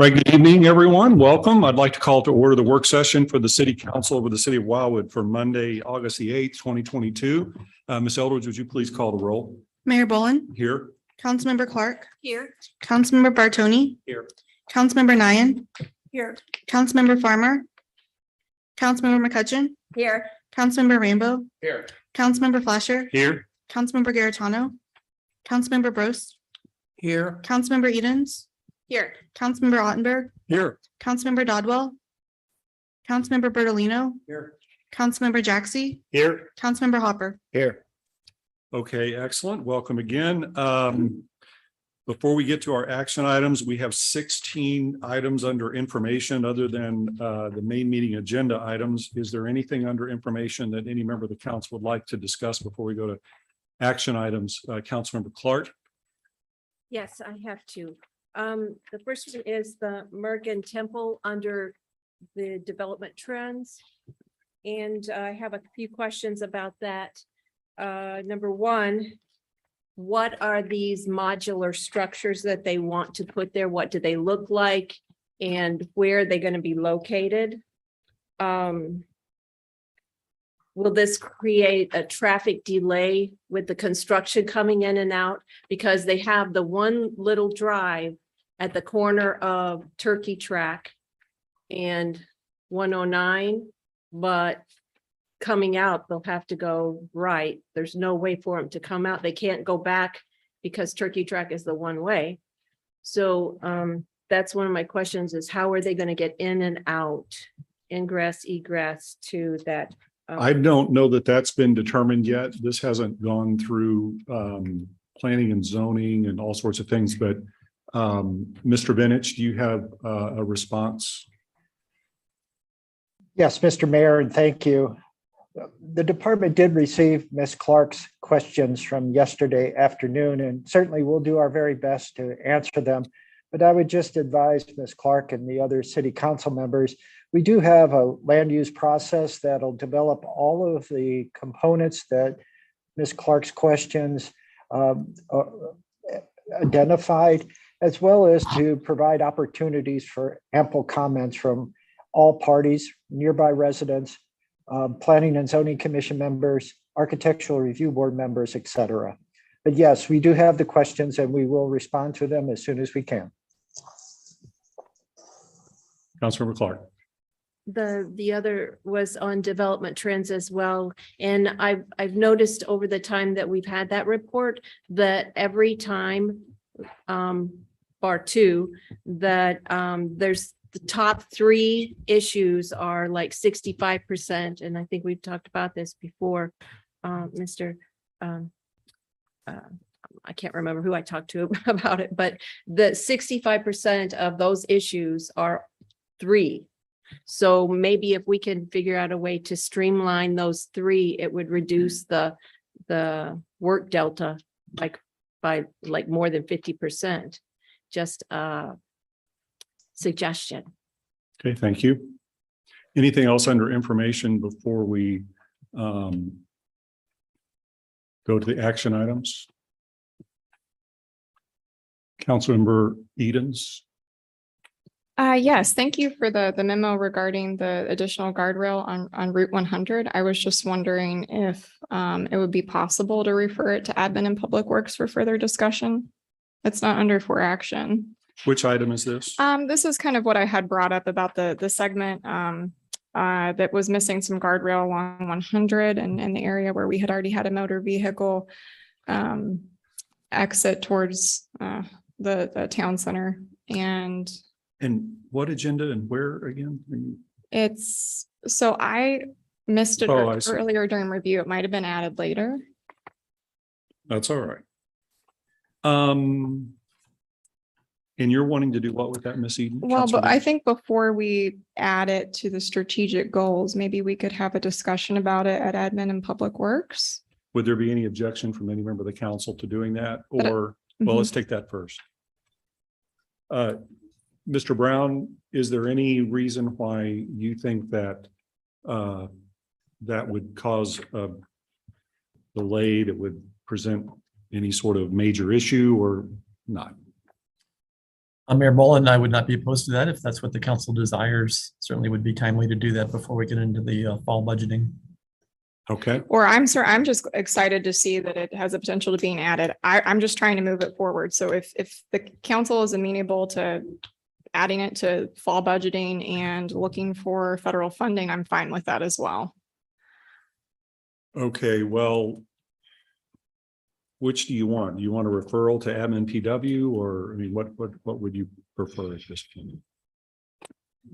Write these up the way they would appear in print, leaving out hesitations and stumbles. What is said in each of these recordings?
Right, good evening, everyone. Welcome. I'd like to call to order the work session for the City Council over the City of Wildwood for Monday, August the 8th, 2022. Ms. Eldridge, would you please call the roll? Mayor Bolin, Here. Councilmember Clark, Here. Councilmember Bartoni, Here. Councilmember Nyan, Here. Councilmember Farmer, Councilmember McCutcheon, Here. Councilmember Rainbow, Here. Councilmember Flasher, Here. Councilmember Garitano, Councilmember Brost, Here. Councilmember Edens, Here. Councilmember Ottenberg, Here. Councilmember Dodwell, Councilmember Bertolino, Here. Councilmember Jaxi, Here. Councilmember Hopper. Here. Okay, excellent. Welcome again. Before we get to our action items, we have 16 items under information other than the main meeting agenda items. Is there anything under information that any member of the council would like to discuss before we go to action items? Councilmember Clark? Yes, I have two. The first one is the Mergen Temple under the development trends. And I have a few questions about that. Number one, what are these modular structures that they want to put there? What do they look like? And where are they going to be located? Will this create a traffic delay with the construction coming in and out? Because they have the one little drive at the corner of Turkey Track and 109, but coming out, they'll have to go right. There's no way for them to come out. They can't go back because Turkey Track is the one way. So that's one of my questions is how are they going to get in and out, ingress, egress to that? I don't know that that's been determined yet. This hasn't gone through planning and zoning and all sorts of things, but Mr. Benich, do you have a response? Yes, Mr. Mayor, and thank you. The department did receive Ms. Clark's questions from yesterday afternoon, and certainly we'll do our very best to answer them. But I would just advise Ms. Clark and the other city council members, we do have a land use process that'll develop all of the components that Ms. Clark's questions identified, as well as to provide opportunities for ample comments from all parties, nearby residents, planning and zoning commission members, architectural review board members, et cetera. But yes, we do have the questions and we will respond to them as soon as we can. Councilmember Clark. The other was on development trends as well. And I've noticed over the time that we've had that report that every time, bar two, that there's the top three issues are like 65%. And I think we've talked about this before, Mr. I can't remember who I talked to about it, but the 65% of those issues are three. So maybe if we can figure out a way to streamline those three, it would reduce the work delta by more than 50%. Just suggestion. Okay, thank you. Anything else under information before we go to the action items? Councilmember Edens. Yes, thank you for the memo regarding the additional guardrail on Route 100. I was just wondering if it would be possible to refer it to Admin and Public Works for further discussion. It's not under for action. Which item is this? This is kind of what I had brought up about the segment that was missing some guardrail along 100 and in the area where we had already had a motor vehicle exit towards the town center. And what agenda and where again? it's, so I missed it earlier during review. It might have been added later. That's all right. And you're wanting to do what with that, Miss Eden? Well, but I think before we add it to the strategic goals, maybe we could have a discussion about it at Admin and Public Works. Would there be any objection from any member of the council to doing that? Or, well, let's take that first. Mr. Brown, is there any reason why you think that that would cause a delay that would present any sort of major issue or not? Mayor Mullen, I would not be opposed to that if that's what the council desires. Certainly would be timely to do that before we get into the fall budgeting. Okay, Or I'm just excited to see that it has the potential to being added. I'm just trying to move it forward. So if the council is amenable to adding it to fall budgeting and looking for federal funding, I'm fine with that as well. okay, well, which do you want? Do you want a referral to admin PW, or, I mean, what would you prefer at this point?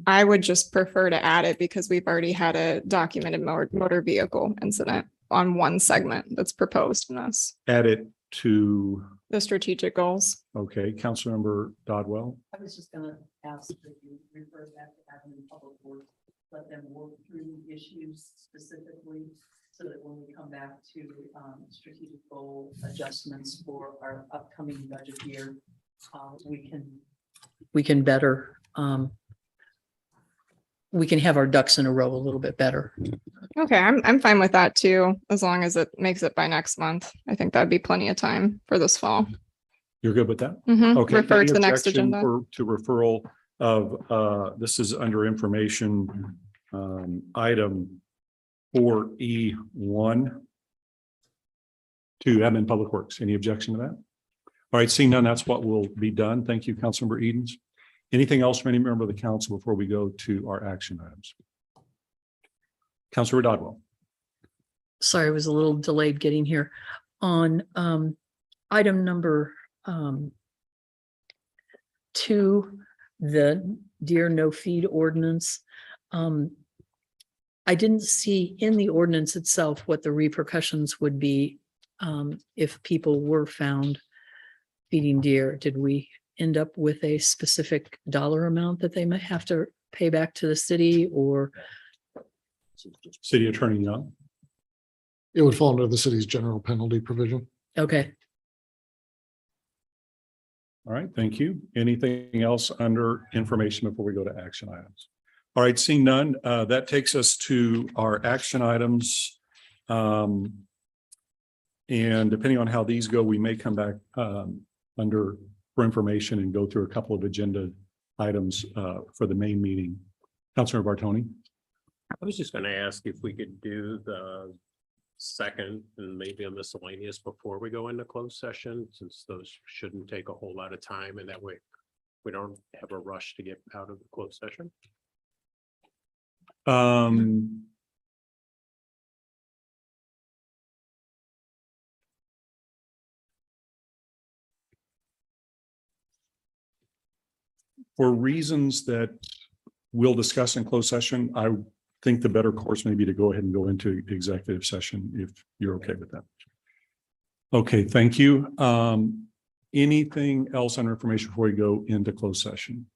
I would just prefer to add it because we've already had a documented motor vehicle incident on one segment that's proposed in this, Add it to, the strategic goals. okay, Councilmember Dodwell. I was just gonna ask that you refer that to admin public works, let them work through issues specifically, so that when we come back to strategic goal adjustments for our upcoming budget year, we can better, we can have our ducks in a row a little bit better. Okay, I'm fine with that too, as long as it makes it by next month. I think that'd be plenty of time for this fall. You're good with that? Mhm, Okay. refer any to the next objection agenda. To referral of, this is under information, item 4E1 to admin public works. Any objection to that? All right, seeing none, that's what will be done. Thank you, Councilmember Edens. Anything else from any member of the council before we go to our action items? Councilor Dodwell. Sorry, I was a little delayed getting here. On item number 2, the deer no feed ordinance. I didn't see in the ordinance itself what the repercussions would be if people were found feeding deer. Did we end up with a specific dollar amount that they might have to pay back to the city, or? City Attorney Young. It would fall under the city's general penalty provision. Okay, All right, thank you. Anything else under information before we go to action items? All right, seeing none, that takes us to our action items. And depending on how these go, we may come back under for information and go through a couple of agenda items for the main meeting. Councilor Bartoni. I was just gonna ask if we could do the second and maybe a miscellaneous before we go into closed session, since those shouldn't take a whole lot of time, and that way we don't have a rush to get out of the closed session. For reasons that we'll discuss in closed session, I think the better course may be to go ahead and go into executive session if you're okay with that. Okay, thank you. Anything else on information before we go into closed session?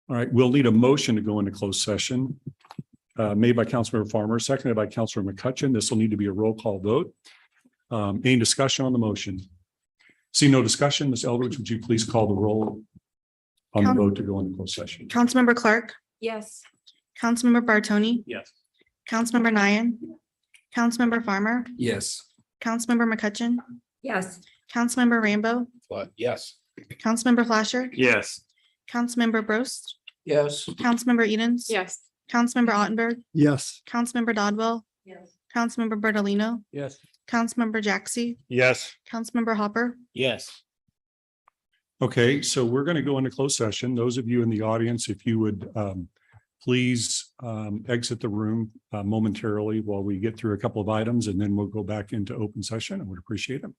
All right, we'll need a motion to go into closed session made by Councilmember Farmer, seconded by Councilor McCutcheon. This will need to be a roll call vote. Any discussion on the motion? See no discussion. Ms. Eldridge, would you please call the roll on the vote to go into closed session? Councilmember Clark, Yes. Councilmember Bartoni, Yes. Councilmember Nyan, Councilmember Farmer, Yes. Councilmember McCutcheon, Yes. Councilmember Rainbow, Yes. Councilmember Flasher, Yes. Councilmember Brost, Yes. Councilmember Edens. Yes. Councilmember Ottenberg, Yes. Councilmember Dodwell, yes. Councilmember Bertolino, Yes. Councilmember Jaxi, Yes. Councilmember Hopper. Yes. Okay, so we're going to go into closed session. Those of you in the audience, if you would please exit the room momentarily while we get through a couple of items, and then we'll go back into open session. I would appreciate it.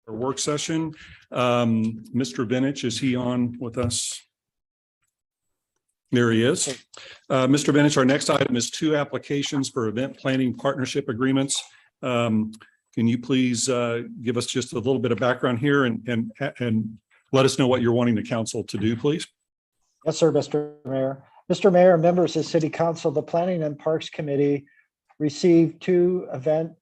our work session. Mr. Benich, is he on with us? There he is. Mr. Benich, our next item is 2 applications for event planning partnership agreements. Can you please give us just a little bit of background here and let us know what you're wanting the council to do, please? Yes, sir, Mr. Mayor. Mr. Mayor, members of City Council, the Planning and Parks Committee received 2 event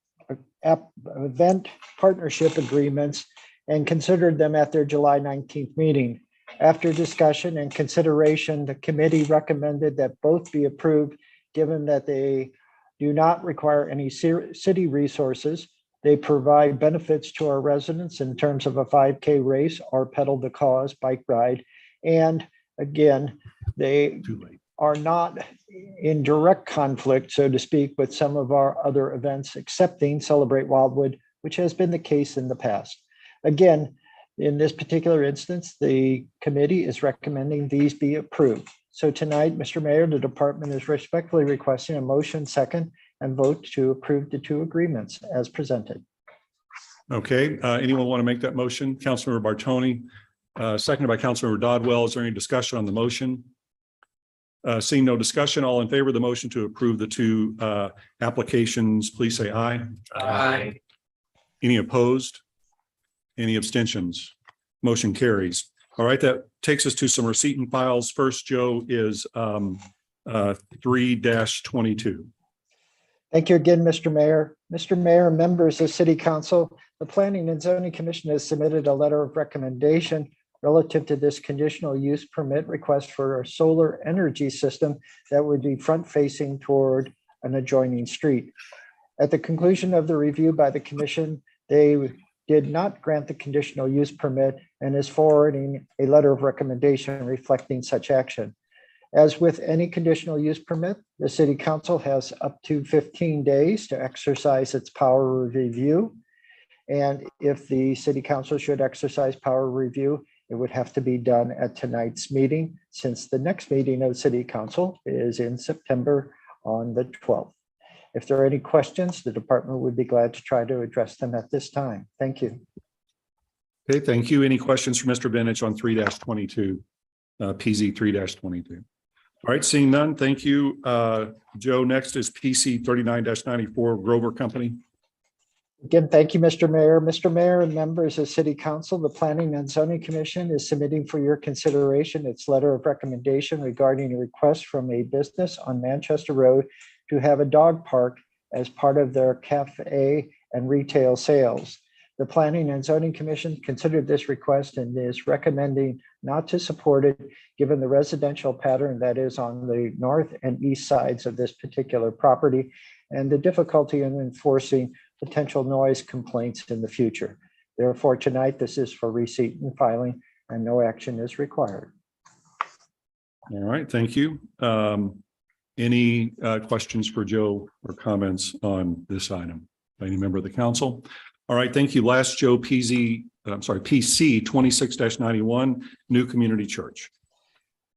partnership agreements and considered them at their July 19th meeting. After discussion and consideration, the committee recommended that both be approved, given that they do not require any city resources. They provide benefits to our residents in terms of a 5K race or pedal the cause bike ride. And again, they are not in direct conflict, so to speak, with some of our other events, excepting Celebrate Wildwood, which has been the case in the past. Again, in this particular instance, the committee is recommending these be approved. So tonight, Mr. Mayor, the department is respectfully requesting a motion second and vote to approve the 2 agreements as presented. Okay, anyone want to make that motion? Councilmember Bartoni, seconded by Councilmember Dodwell. Is there any discussion on the motion? Seeing no discussion, all in favor of the motion to approve the 2 applications, please say aye. Aye. Any opposed? Any abstentions? Motion carries. All right, that takes us to some receipt and files. First, Joe, is 3-22. Thank you again, Mr. Mayor. Mr. Mayor, members of City Council, the Planning and Zoning Commission has submitted a letter of recommendation relative to this conditional use permit request for a solar energy system that would be front-facing toward an adjoining street. At the conclusion of the review by the commission, they did not grant the conditional use permit and is forwarding a letter of recommendation reflecting such action. As with any conditional use permit, the City Council has up to 15 days to exercise its power of review. And if the City Council should exercise power of review, it would have to be done at tonight's meeting, since the next meeting of City Council is in September on the 12th. If there are any questions, the department would be glad to try to address them at this time. Thank you. Okay, thank you. Any questions for Mr. Benich on 3-22, PZ 3-22? All right, seeing none, thank you. Joe, next is PC 39-94 Grover Company. Again, thank you, Mr. Mayor. Mr. Mayor and members of City Council, the Planning and Zoning Commission is submitting for your consideration its letter of recommendation regarding a request from a business on Manchester Road to have a dog park as part of their cafe and retail sales. The Planning and Zoning Commission considered this request and is recommending not to support it, given the residential pattern that is on the north and east sides of this particular property and the difficulty in enforcing potential noise complaints in the future. Therefore, tonight, this is for receipt and filing, and no action is required. All right, thank you. Any questions for Joe or comments on this item by any member of the council? All right, thank you. Last, Joe, PC 26-91, New Community Church.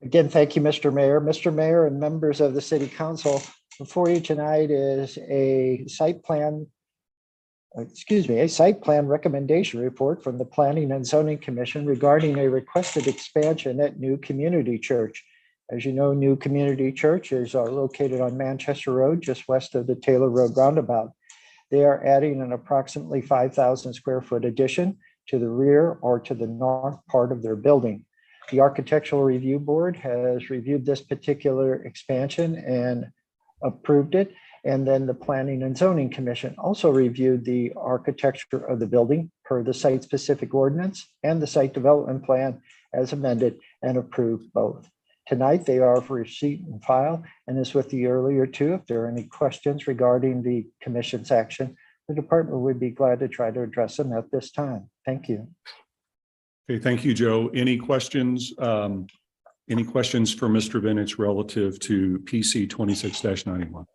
Again, thank you, Mr. Mayor. Mr. Mayor and members of the City Council, before you tonight is a site plan recommendation report from the Planning and Zoning Commission regarding a requested expansion at New Community Church. As you know, New Community Church is located on Manchester Road, just west of the Taylor Road roundabout. They are adding an approximately 5,000 square foot addition to the rear or to the north part of their building. The Architectural Review Board has reviewed this particular expansion and approved it. And then the Planning and Zoning Commission also reviewed the architecture of the building per the site-specific ordinance and the site development plan as amended and approved both. Tonight, they are for receipt and file, and as with the earlier 2, if there are any questions regarding the commission's action, the department would be glad to try to address them at this time. Thank you. Okay, thank you, Joe. Any questions? Any questions for Mr. Benich relative to PC 26-91?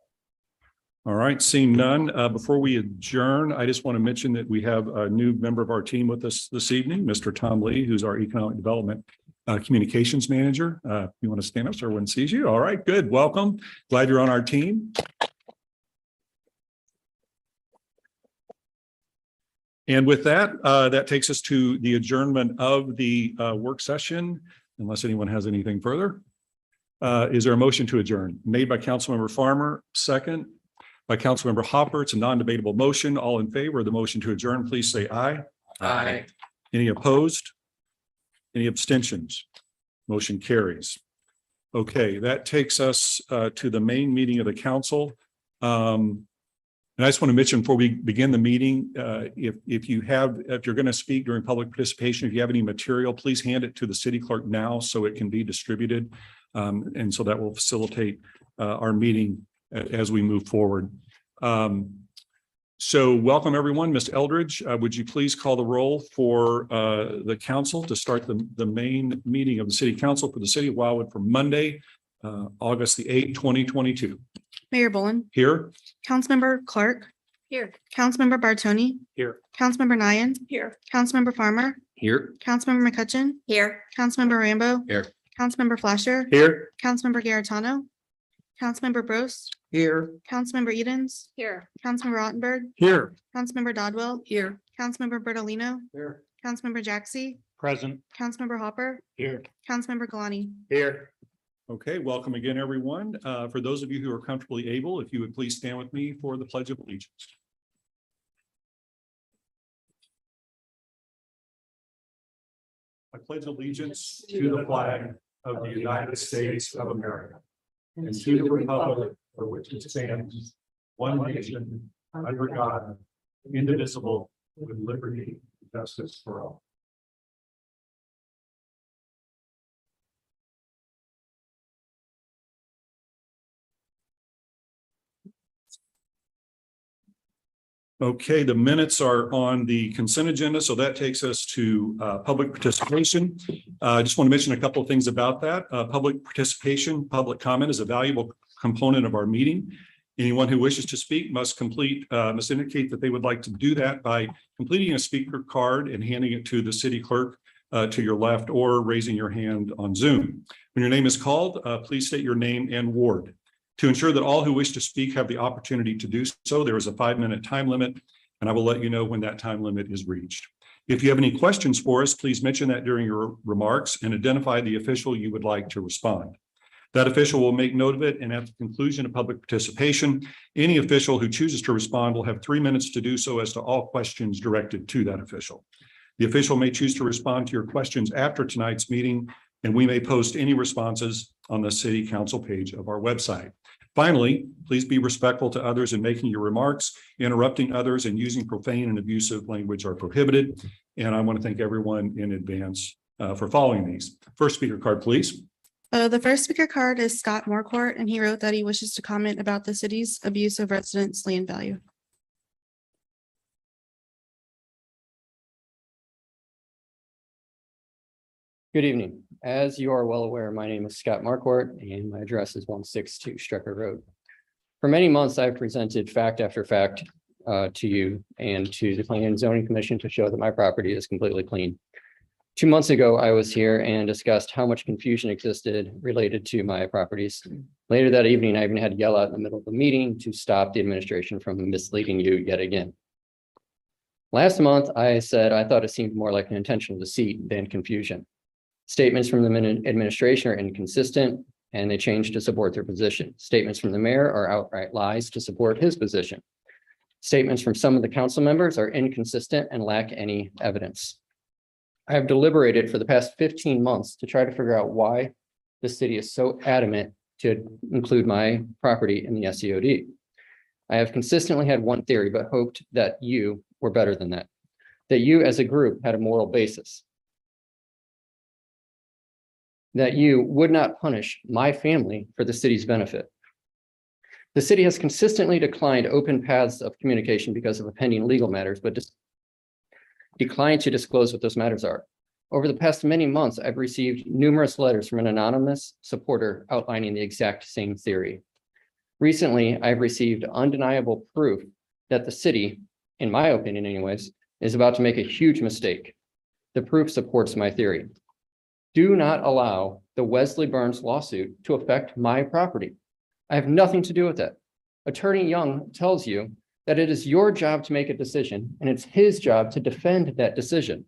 All right, seeing none. Before we adjourn, I just want to mention that we have a new member of our team with us this evening, Mr. Tom Lee, who's our Economic Development Communications Manager. You want to stand up so everyone sees you? All right, good. Welcome. Glad you're on our team. And with that, that takes us to the adjournment of the work session, unless anyone has anything further. Is there a motion to adjourn? Made by Councilmember Farmer, second by Councilmember Hopper. It's a non-debatable motion. All in favor of the motion to adjourn, please say aye. Aye. Any opposed? Any abstentions? Motion carries. Okay, that takes us to the main meeting of the council. And I just want to mention before we begin the meeting, if you're going to speak during public participation, if you have any material, please hand it to the city clerk now so it can be distributed. And so that will facilitate our meeting as we move forward. So welcome, everyone. Mr. Eldridge, would you please call the roll for the council to start the main meeting of the city council for the city of Wildwood for Monday, August the 8th, 2022. Mayor Bullen, Here? Councilmember Clark, Here. Councilmember Bartoni, Here. Councilmember Nyan, Here. Councilmember Farmer, Here. Councilmember McCutcheon, Here. Councilmember Rambo. Here. Councilmember Flasher, Here. Councilmember Garitano, Councilmember Bros, Here. Councilmember Edens, Here. Councilmember Rottenberg, Here. Councilmember Dodwell, Here. Councilmember Bertolino, Here. Councilmember Jaxi, Present. Councilmember Hopper, Here. Councilmember Galani. Here. Okay, welcome again, everyone. For those of you who are comfortably able, if you would please stand with me for the Pledge of Allegiance. I pledge allegiance to the flag of the United States of America and to the republic for which it stands, one nation, under God, indivisible, with liberty and justice for all. Okay, the minutes are on the consent agenda, so that takes us to public participation. I just want to mention a couple of things about that. Public participation, public comment is a valuable component of our meeting. Anyone who wishes to speak must indicate that they would like to do that by completing a speaker card and handing it to the city clerk to your left, or raising your hand on Zoom. When your name is called, please state your name and ward. To ensure that all who wish to speak have the opportunity to do so, there is a 5-minute time limit, and I will let you know when that time limit is reached. If you have any questions for us, please mention that during your remarks and identify the official you would like to respond. That official will make note of it, and at the conclusion of public participation, any official who chooses to respond will have 3 minutes to do so as to all questions directed to that official. The official may choose to respond to your questions after tonight's meeting, and we may post any responses on the city council page of our website. Finally, please be respectful to others in making your remarks. Interrupting others and using profane and abusive language are prohibited. And I want to thank everyone in advance for following these. First speaker card, please. The first speaker card is Scott Morcourt, and he wrote that he wishes to comment about the city's abuse of residents' land value. Good evening. As you are well aware, my name is Scott Marquardt and my address is 162 Strecker Road. For many months, I've presented fact after fact to you and to the Planning and Zoning Commission to show that my property is completely clean. 2 months ago, I was here and discussed how much confusion existed related to my properties. Later that evening, I even had to yell out in the middle of the meeting to stop the administration from misleading you yet again. Last month, I said I thought it seemed more like an intentional deceit than confusion. Statements from the administration are inconsistent and they change to support their position. Statements from the mayor are outright lies to support his position. Statements from some of the council members are inconsistent and lack any evidence. I have deliberated for the past 15 months to try to figure out why the city is so adamant to include my property in the SEOD. I have consistently had one theory, but hoped that you were better than that. That you as a group had a moral basis. That you would not punish my family for the city's benefit. The city has consistently declined open paths of communication because of pending legal matters, but declined to disclose what those matters are. Over the past many months, I've received numerous letters from an anonymous supporter outlining the exact same theory. Recently, I've received undeniable proof that the city, in my opinion anyways, is about to make a huge mistake. The proof supports my theory. Do not allow the Wesley Burns lawsuit to affect my property. I have nothing to do with that. Attorney Young tells you that it is your job to make a decision and it's his job to defend that decision.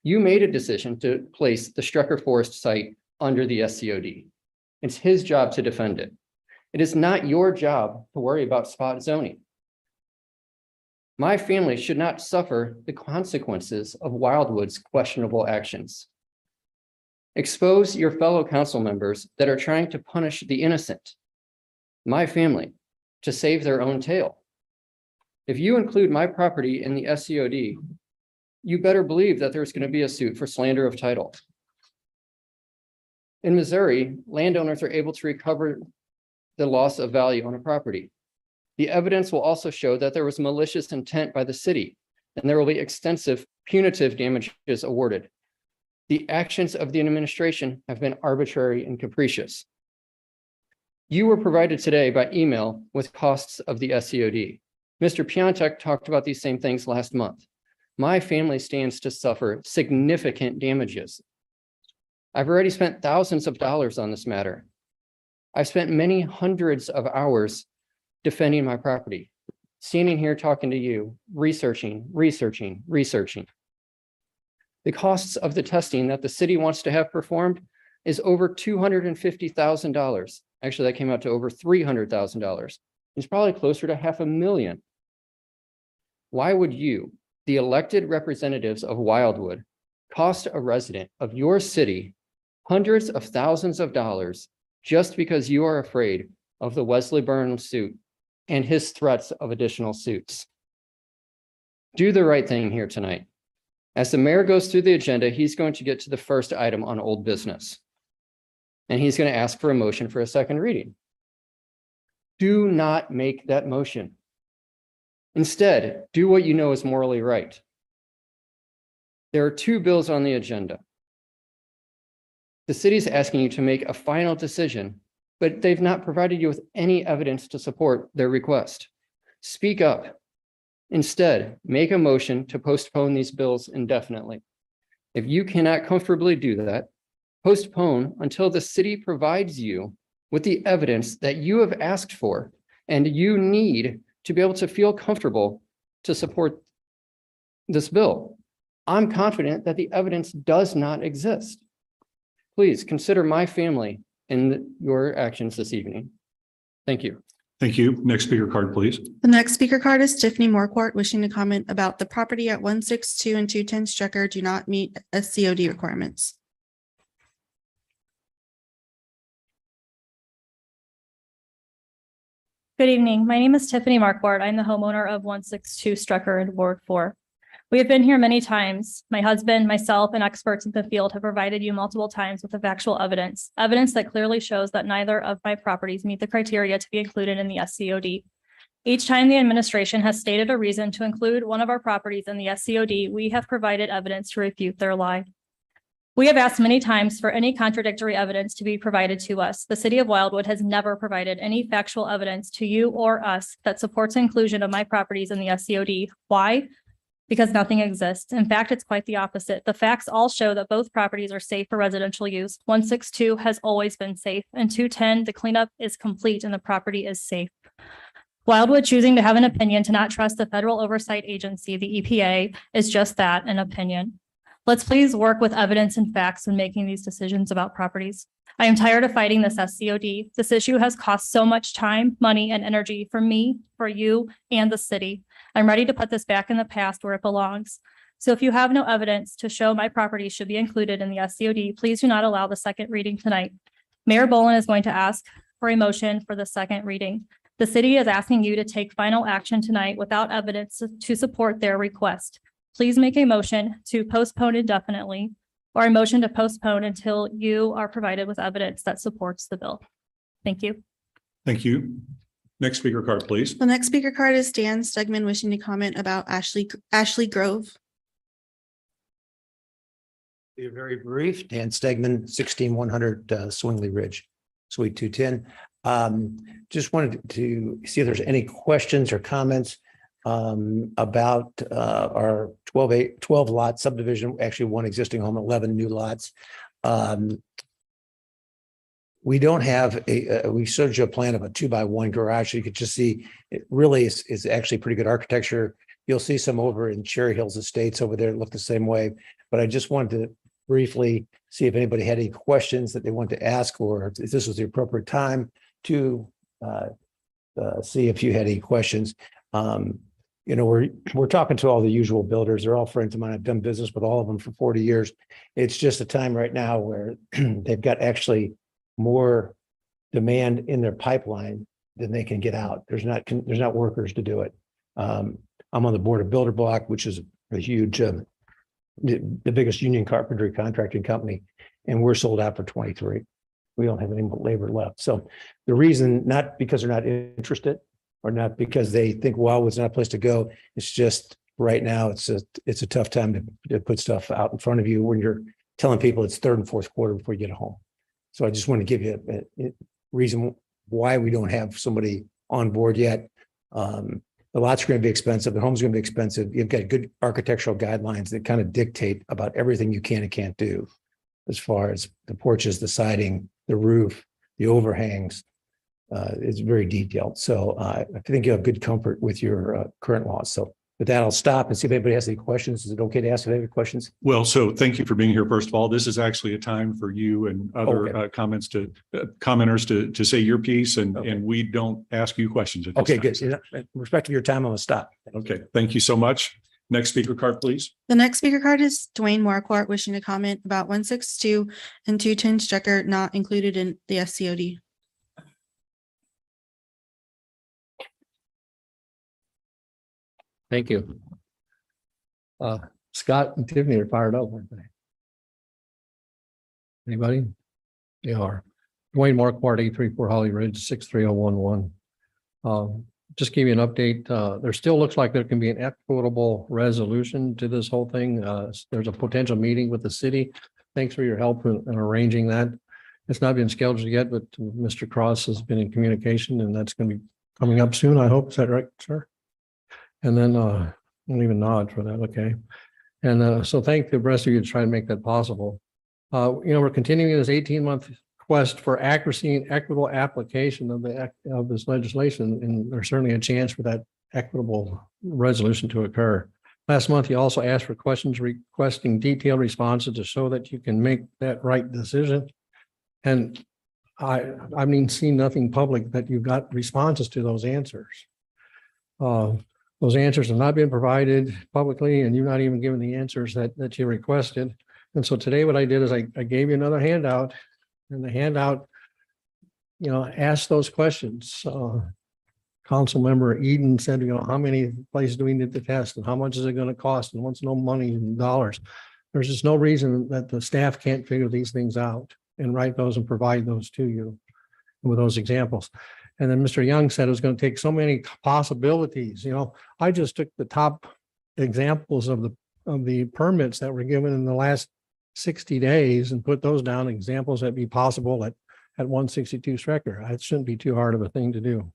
You made a decision to place the Strecker Forest site under the SCOD. It's his job to defend it. It is not your job to worry about spot zoning. My family should not suffer the consequences of Wildwood's questionable actions. Expose your fellow council members that are trying to punish the innocent, my family, to save their own tail. If you include my property in the SCOD, you better believe that there's going to be a suit for slander of title. In Missouri, landowners are able to recover the loss of value on a property. The evidence will also show that there was malicious intent by the city, and there will be extensive punitive damages awarded. The actions of the administration have been arbitrary and capricious. You were provided today by email with costs of the SCOD. Mr. Piontek talked about these same things last month. My family stands to suffer significant damages. I've already spent thousands of dollars on this matter. I've spent many hundreds of hours defending my property, standing here talking to you, researching. The costs of the testing that the city wants to have performed is over $250,000. Actually, that came out to over $300,000. It's probably closer to $500,000. Why would you, the elected representatives of Wildwood, cost a resident of your city hundreds of thousands of dollars just because you are afraid of the Wesley Byrne suit and his threats of additional suits? Do the right thing here tonight. As the mayor goes through the agenda, he's going to get to the first item on old business. And he's going to ask for a motion for a second reading. Do not make that motion. Instead, do what you know is morally right. There are two bills on the agenda. The city's asking you to make a final decision, but they've not provided you with any evidence to support their request. Speak up. Instead, make a motion to postpone these bills indefinitely. If you cannot comfortably do that, postpone until the city provides you with the evidence that you have asked for and you need to be able to feel comfortable to support this bill. I'm confident that the evidence does not exist. Please consider my family in your actions this evening. Thank you. Thank you. Next speaker card, please. The next speaker card is Tiffany Morcourt, wishing to comment about the property at 162 and 210 Strecker do not meet SCOD requirements. Good evening. My name is Tiffany Marquardt. I'm the homeowner of 162 Strecker in Ward 4. We have been here many times. My husband, myself, and experts in the field have provided you multiple times with the factual evidence that clearly shows that neither of my properties meet the criteria to be included in the SCOD. Each time the administration has stated a reason to include one of our properties in the SCOD, we have provided evidence to refute their lie. We have asked many times for any contradictory evidence to be provided to us. The city of Wildwood has never provided any factual evidence to you or us that supports inclusion of my properties in the SCOD. Why? Because nothing exists. In fact, it's quite the opposite. The facts all show that both properties are safe for residential use. 162 has always been safe, and 210, the cleanup is complete and the property is safe. Wildwood choosing to have an opinion to not trust the federal oversight agency, the EPA, is just that, an opinion. Let's please work with evidence and facts when making these decisions about properties. I am tired of fighting this SCOD. This issue has cost so much time, money, and energy for me, for you, and the city. I'm ready to put this back in the past where it belongs. So if you have no evidence to show my property should be included in the SCOD, please do not allow the second reading tonight. Mayor Bolin is going to ask for a motion for the second reading. The city is asking you to take final action tonight without evidence to support their request. Please make a motion to postpone indefinitely or a motion to postpone until you are provided with evidence that supports the bill. Thank you. Thank you. Next speaker card, please. The next speaker card is Dan Stegman, wishing to comment about Ashley Grove. Be very brief. Dan Stegman, 16100 Swingley Ridge, Suite 210. Just wanted to see if there's any questions or comments about our 12 lot subdivision, actually one existing home, 11 new lots. We don't have we showed you a plan of a 2x1 garage. So you could just see it really is actually pretty good architecture. You'll see some over in Cherry Hills Estates over there look the same way. But I just wanted to briefly see if anybody had any questions that they want to ask, or if this was the appropriate time to see if you had any questions. We're talking to all the usual builders. They're all friends of mine. I've done business with all of them for 40 years. It's just a time right now where they've got actually more demand in their pipeline than they can get out. There's not workers to do it. I'm on the board of Builder Block, which is a huge, the biggest union carpentry contracting company, and we're sold out for 23. We don't have any labor left. So the reason, not because they're not interested or not because they think Wildwood's not a place to go, it's just right now it's a tough time to put stuff out in front of you when you're telling people it's third and fourth quarter before you get home. So I just want to give you a reason why we don't have somebody on board yet. The lots are going to be expensive. The home's going to be expensive. You've got good architectural guidelines that kind of dictate about everything you can and can't do, as far as the porches, the siding, the roof, the overhangs. It's very detailed. So I think you have good comfort with your current laws. So with that, I'll stop and see if anybody has any questions. Is it okay to ask if they have any questions? Well, so thank you for being here. First of all, this is actually a time for you and other commenters to say your piece, and we don't ask you questions. At this Okay, time. good. In respect of your time, I'm gonna stop. Okay, thank you so much. Next speaker card, please. The next speaker card is Dwayne Marquardt wishing to comment about 162 and 210 Strecker not included in the SCOD. Thank you. Scott and Tiffany are fired up, aren't they? Anybody? They are. Dwayne Marquardt, 834 Holly Ridge, 63011. Just give you an update. There still looks like there can be an equitable resolution to this whole thing. There's a potential meeting with the city. Thanks for your help in arranging that. It's not been scheduled yet, but Mr. Cross has been in communication, and that's going to be coming up soon, I hope. Is that right, sir? And then I'll even nod for that. Okay. And so thank the rest of you to try and make that possible. We're continuing this 18-month quest for accuracy and equitable application of this legislation, and there's certainly a chance for that equitable resolution to occur. Last month, you also asked for questions requesting detailed responses to show that you can make that right decision. And I mean, seen nothing public that you've got responses to those answers. Those answers have not been provided publicly, and you're not even given the answers that you requested. And so today what I did is I gave you another handout, and the handout, asked those questions. Council member Eden said, how many places do we need to test, and how much is it going to cost, and what's no money in dollars? There's just no reason that the staff can't figure these things out and write those and provide those to you with those examples. And then Mr. Young said it was going to take so many possibilities. I just took the top examples of the permits that were given in the last 60 days and put those down, examples that be possible at 162 Strecker. It shouldn't be too hard of a thing to do.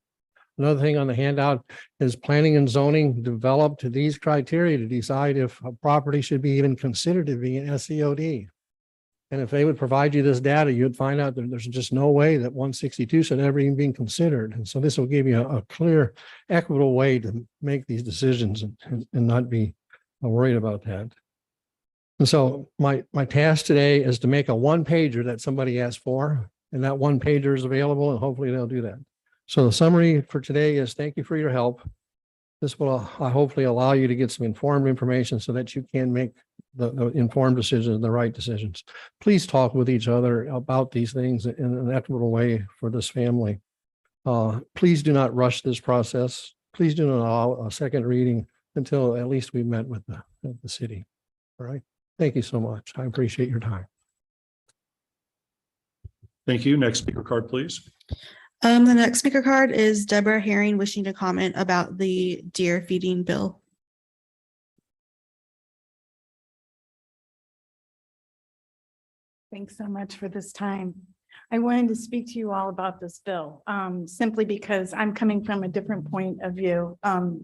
Another thing on the handout is planning and zoning developed to these criteria to decide if a property should be even considered to be an SCOD. And if they would provide you this data, you'd find out that there's just no way that 162 should ever even be considered. And so this will give you a clear, equitable way to make these decisions and not be worried about that. And so my task today is to make a one-pager that somebody asked for, and that one-pager is available, and hopefully they'll do that. So the summary for today is thank you for your help. This will hopefully allow you to get some informed information so that you can make the informed decisions, the right decisions. Please talk with each other about these things in an equitable way for this family. Please do not rush this process. Please do not allow a second reading until at least we've met with the city. All right. Thank you so much. I appreciate your time. Thank you. Next speaker card, please. The next speaker card is Deborah Herring wishing to comment about the deer feeding bill. Thanks so much for this time. I wanted to speak to you all about this bill, simply because I'm coming from a different point of view,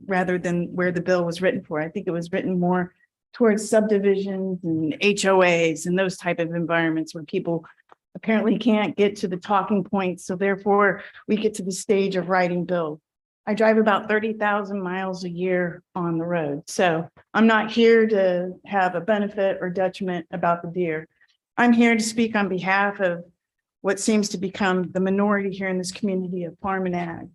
rather than where the bill was written for. I think it was written more towards subdivisions and HOAs and those type of environments where people apparently can't get to the talking points. So therefore, we get to the stage of writing bills. I drive about 30,000 miles a year on the road. So I'm not here to have a benefit or detriment about the deer. I'm here to speak on behalf of what seems to become the minority here in this community of farm and ag.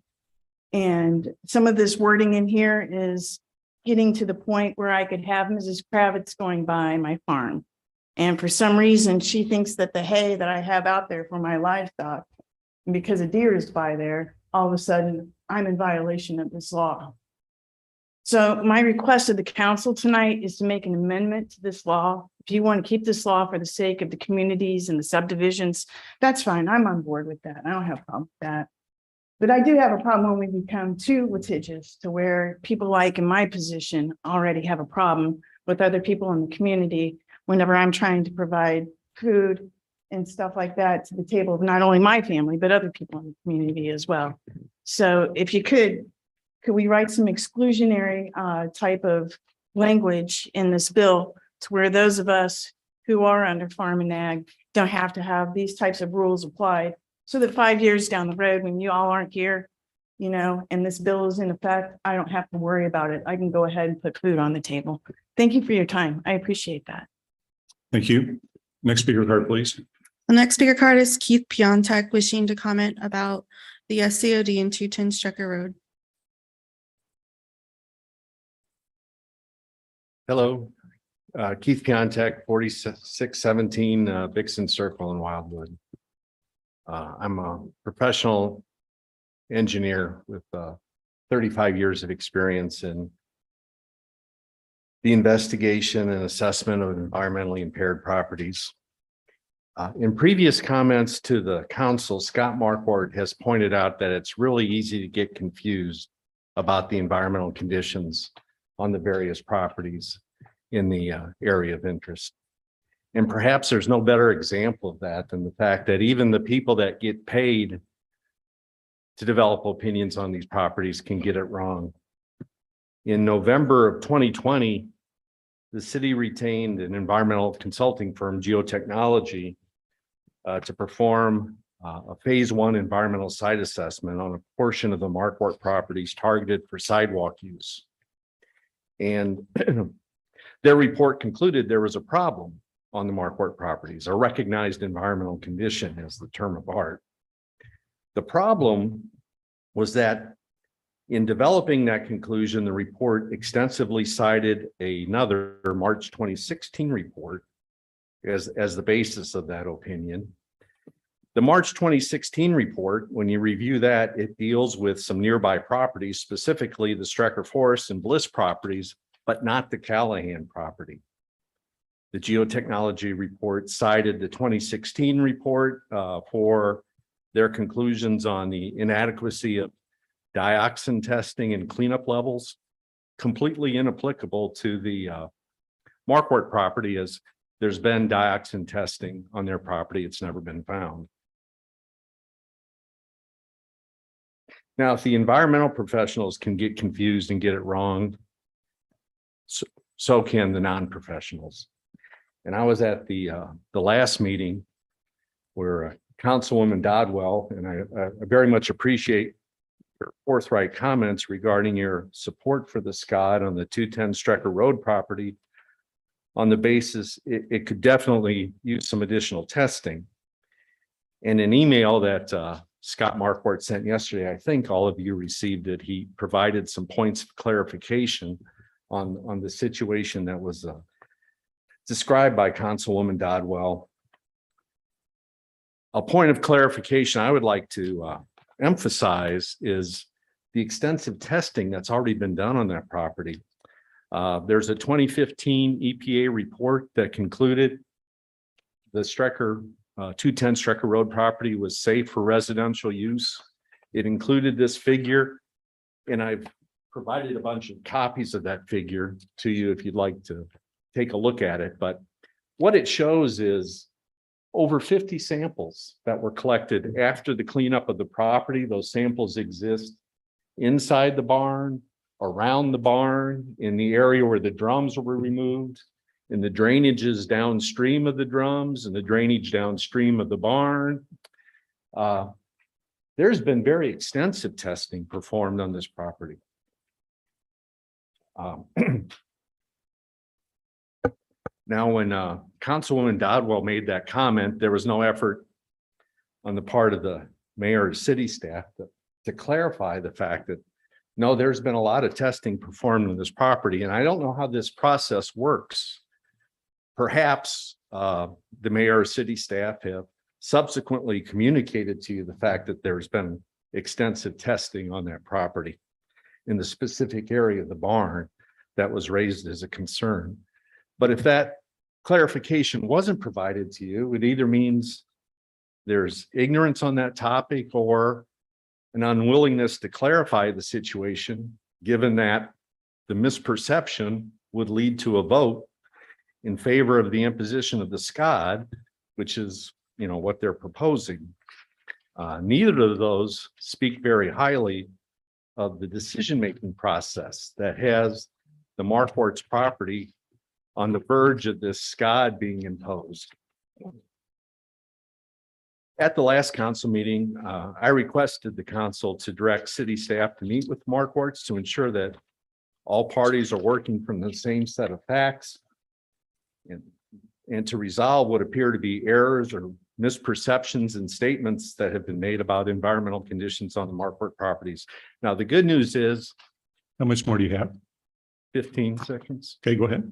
And some of this wording in here is getting to the point where I could have Mrs. Kravitz going by my farm. And for some reason, she thinks that the hay that I have out there for my livestock, and because a deer is by there, all of a sudden I'm in violation of this law. So my request of the council tonight is to make an amendment to this law. If you want to keep this law for the sake of the communities and the subdivisions, that's fine. I'm on board with that. I don't have a problem with that. But I do have a problem when we become too litigious to where people like in my position already have a problem with other people in the community whenever I'm trying to provide food and stuff like that to the table of not only my family, but other people in the community as well. So if you could we write some exclusionary type of language in this bill to where those of us who are under farm and ag don't have to have these types of rules applied, so that 5 years down the road, when you all aren't here, you know, and this bill is in effect, I don't have to worry about it. I can go ahead and put food on the table. Thank you for your time. I appreciate that. Thank you. Next speaker card, please. The next speaker card is Keith Piontek wishing to comment about the SCOD in 210 Strecker Road. Hello, Keith Piontek, 4617 Vixen Circle in Wildwood. I'm a professional engineer with 35 years of experience in the investigation and assessment of environmentally impaired properties. In previous comments to the council, Scott Marquardt has pointed out that it's really easy to get confused about the environmental conditions on the various properties in the area of interest. And perhaps there's no better example of that than the fact that even the people that get paid to develop opinions on these properties can get it wrong. In November of 2020, the city retained an environmental consulting firm, Geotechnology, to perform a phase 1 environmental site assessment on a portion of the Marquardt properties targeted for sidewalk use. And their report concluded there was a problem on the Marquardt properties, a recognized environmental condition is the term of art. The problem was that in developing that conclusion, the report extensively cited another March 2016 report as the basis of that opinion. The March 2016 report, when you review that, it deals with some nearby properties, specifically the Strecker Forest and Bliss properties, but not the Callahan property. The geotechnology report cited the 2016 report for their conclusions on the inadequacy of dioxin testing and cleanup levels, completely inapplicable to the Marquardt property, as there's been dioxin testing on their property. It's never been found. Now, if the environmental professionals can get confused and get it wrong, so can the non-professionals. And I was at the last meeting where Councilwoman Dodwell, and I very much appreciate your forthright comments regarding your support for the SCOD on the 210 Strecker Road property, on the basis it could definitely use some additional testing. In an email that Scott Marquardt sent yesterday, I think all of you received it. He provided some points of clarification on the situation that was described by Councilwoman Dodwell. A point of clarification I would like to emphasize is the extensive testing that's already been done on that property. There's a 2015 EPA report that concluded the Strecker 210 Strecker Road property was safe for residential use. It included this figure, and I've provided a bunch of copies of that figure to you if you'd like to take a look at it. But what it shows is over 50 samples that were collected after the cleanup of the property. Those samples exist inside the barn, around the barn, in the area where the drums were removed, and the drainages downstream of the drums and the drainage downstream of the barn. There's been very extensive testing performed on this property. Now, when Councilwoman Dodwell made that comment, there was no effort on the part of the mayor or city staff to clarify the fact that, no, there's been a lot of testing performed on this property, and I don't know how this process works. Perhaps the mayor or city staff have subsequently communicated to you the fact that there's been extensive testing on that property in the specific area of the barn that was raised as a concern. But if that clarification wasn't provided to you, it either means there's ignorance on that topic or an unwillingness to clarify the situation, given that the misperception would lead to a vote in favor of the imposition of the SCOD, which is, what they're proposing. Neither of those speak very highly of the decision-making process that has the Marquardt's property on the verge of this SCOD being imposed. At the last council meeting, I requested the council to direct city staff to meet with Marquardt's to ensure that all parties are working from the same set of facts and to resolve what appear to be errors or misperceptions and statements that have been made about environmental conditions on the Marquardt properties. Now, the good news is. How much more do you have? 15 seconds. Okay, go ahead.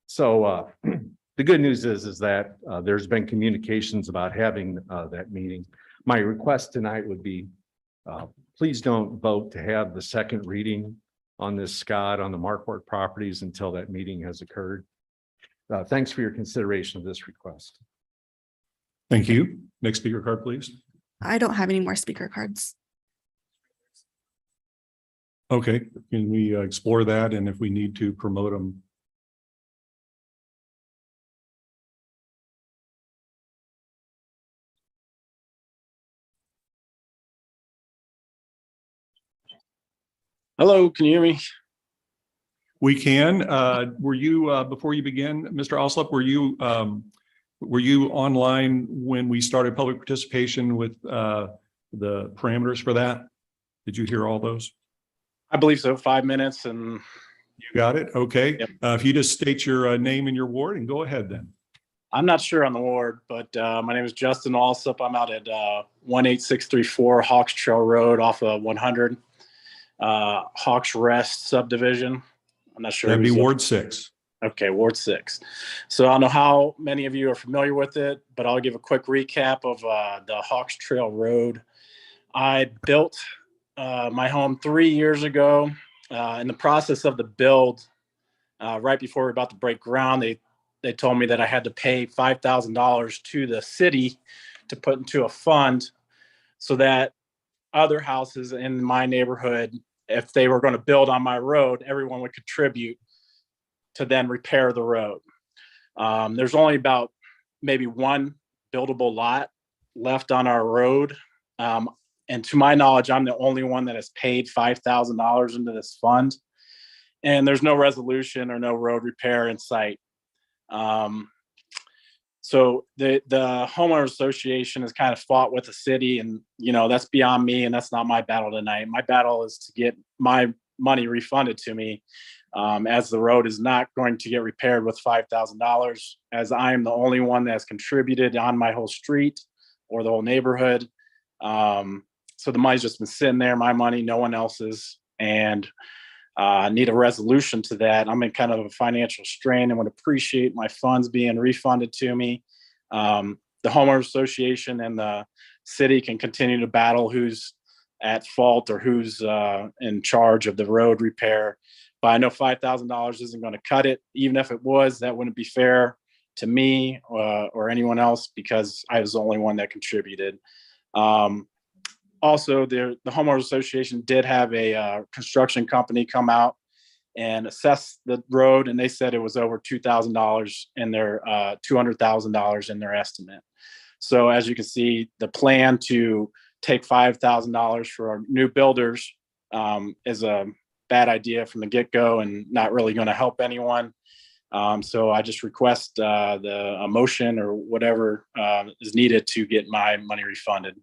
So the good news is that there's been communications about having that meeting. My request tonight would be, please don't vote to have the second reading on this SCOD on the Marquardt properties until that meeting has occurred. Thanks for your consideration of this request. Thank you. Next speaker card, please. I don't have any more speaker cards. Okay, can we explore that, and if we need to promote them? Hello, can you hear me? We can. Were you, before you begin, Mr. Oslop, were you online when we started public participation with the parameters for that? Did you hear all those? I believe so, 5 minutes and. You got it? Okay. Yep. If you just state your name and your ward and go ahead then. I'm not sure on the ward, but my name is Justin Alsop. I'm out at 18634 Hawks Trail Road off of 100 Hawks Rest subdivision. I'm not sure. That'd be Ward 6. Okay, Ward 6. So I don't know how many of you are familiar with it, but I'll give a quick recap of the Hawks Trail Road. I built my home 3 years ago. In the process of the build, right before we were about to break ground, they told me that I had to pay $5,000 to the city to put into a fund so that other houses in my neighborhood, if they were going to build on my road, everyone would contribute to then repair the road. There's only about maybe one buildable lot left on our road. And to my knowledge, I'm the only one that has paid $5,000 into this fund. And there's no resolution or no road repair in sight. So the homeowner association has kind of fought with the city, and that's beyond me, and that's not my battle tonight. My battle is to get my money refunded to me, as the road is not going to get repaired with $5,000, as I am the only one that's contributed on my whole street or the whole neighborhood. So the money's just been sitting there, my money, no one else's, and I need a resolution to that. I'm in kind of a financial strain and would appreciate my funds being refunded to me. The homeowner association and the city can continue to battle who's at fault or who's in charge of the road repair. But I know $5,000 isn't going to cut it. Even if it was, that wouldn't be fair to me or anyone else, because I was the only one that contributed. Also, the homeowners association did have a construction company come out and assess the road, and they said it was over $2,000 in their $200,000 in their estimate. So as you can see, the plan to take $5,000 for our new builders is a bad idea from the get-go and not really going to help anyone. So I just request a motion or whatever is needed to get my money refunded.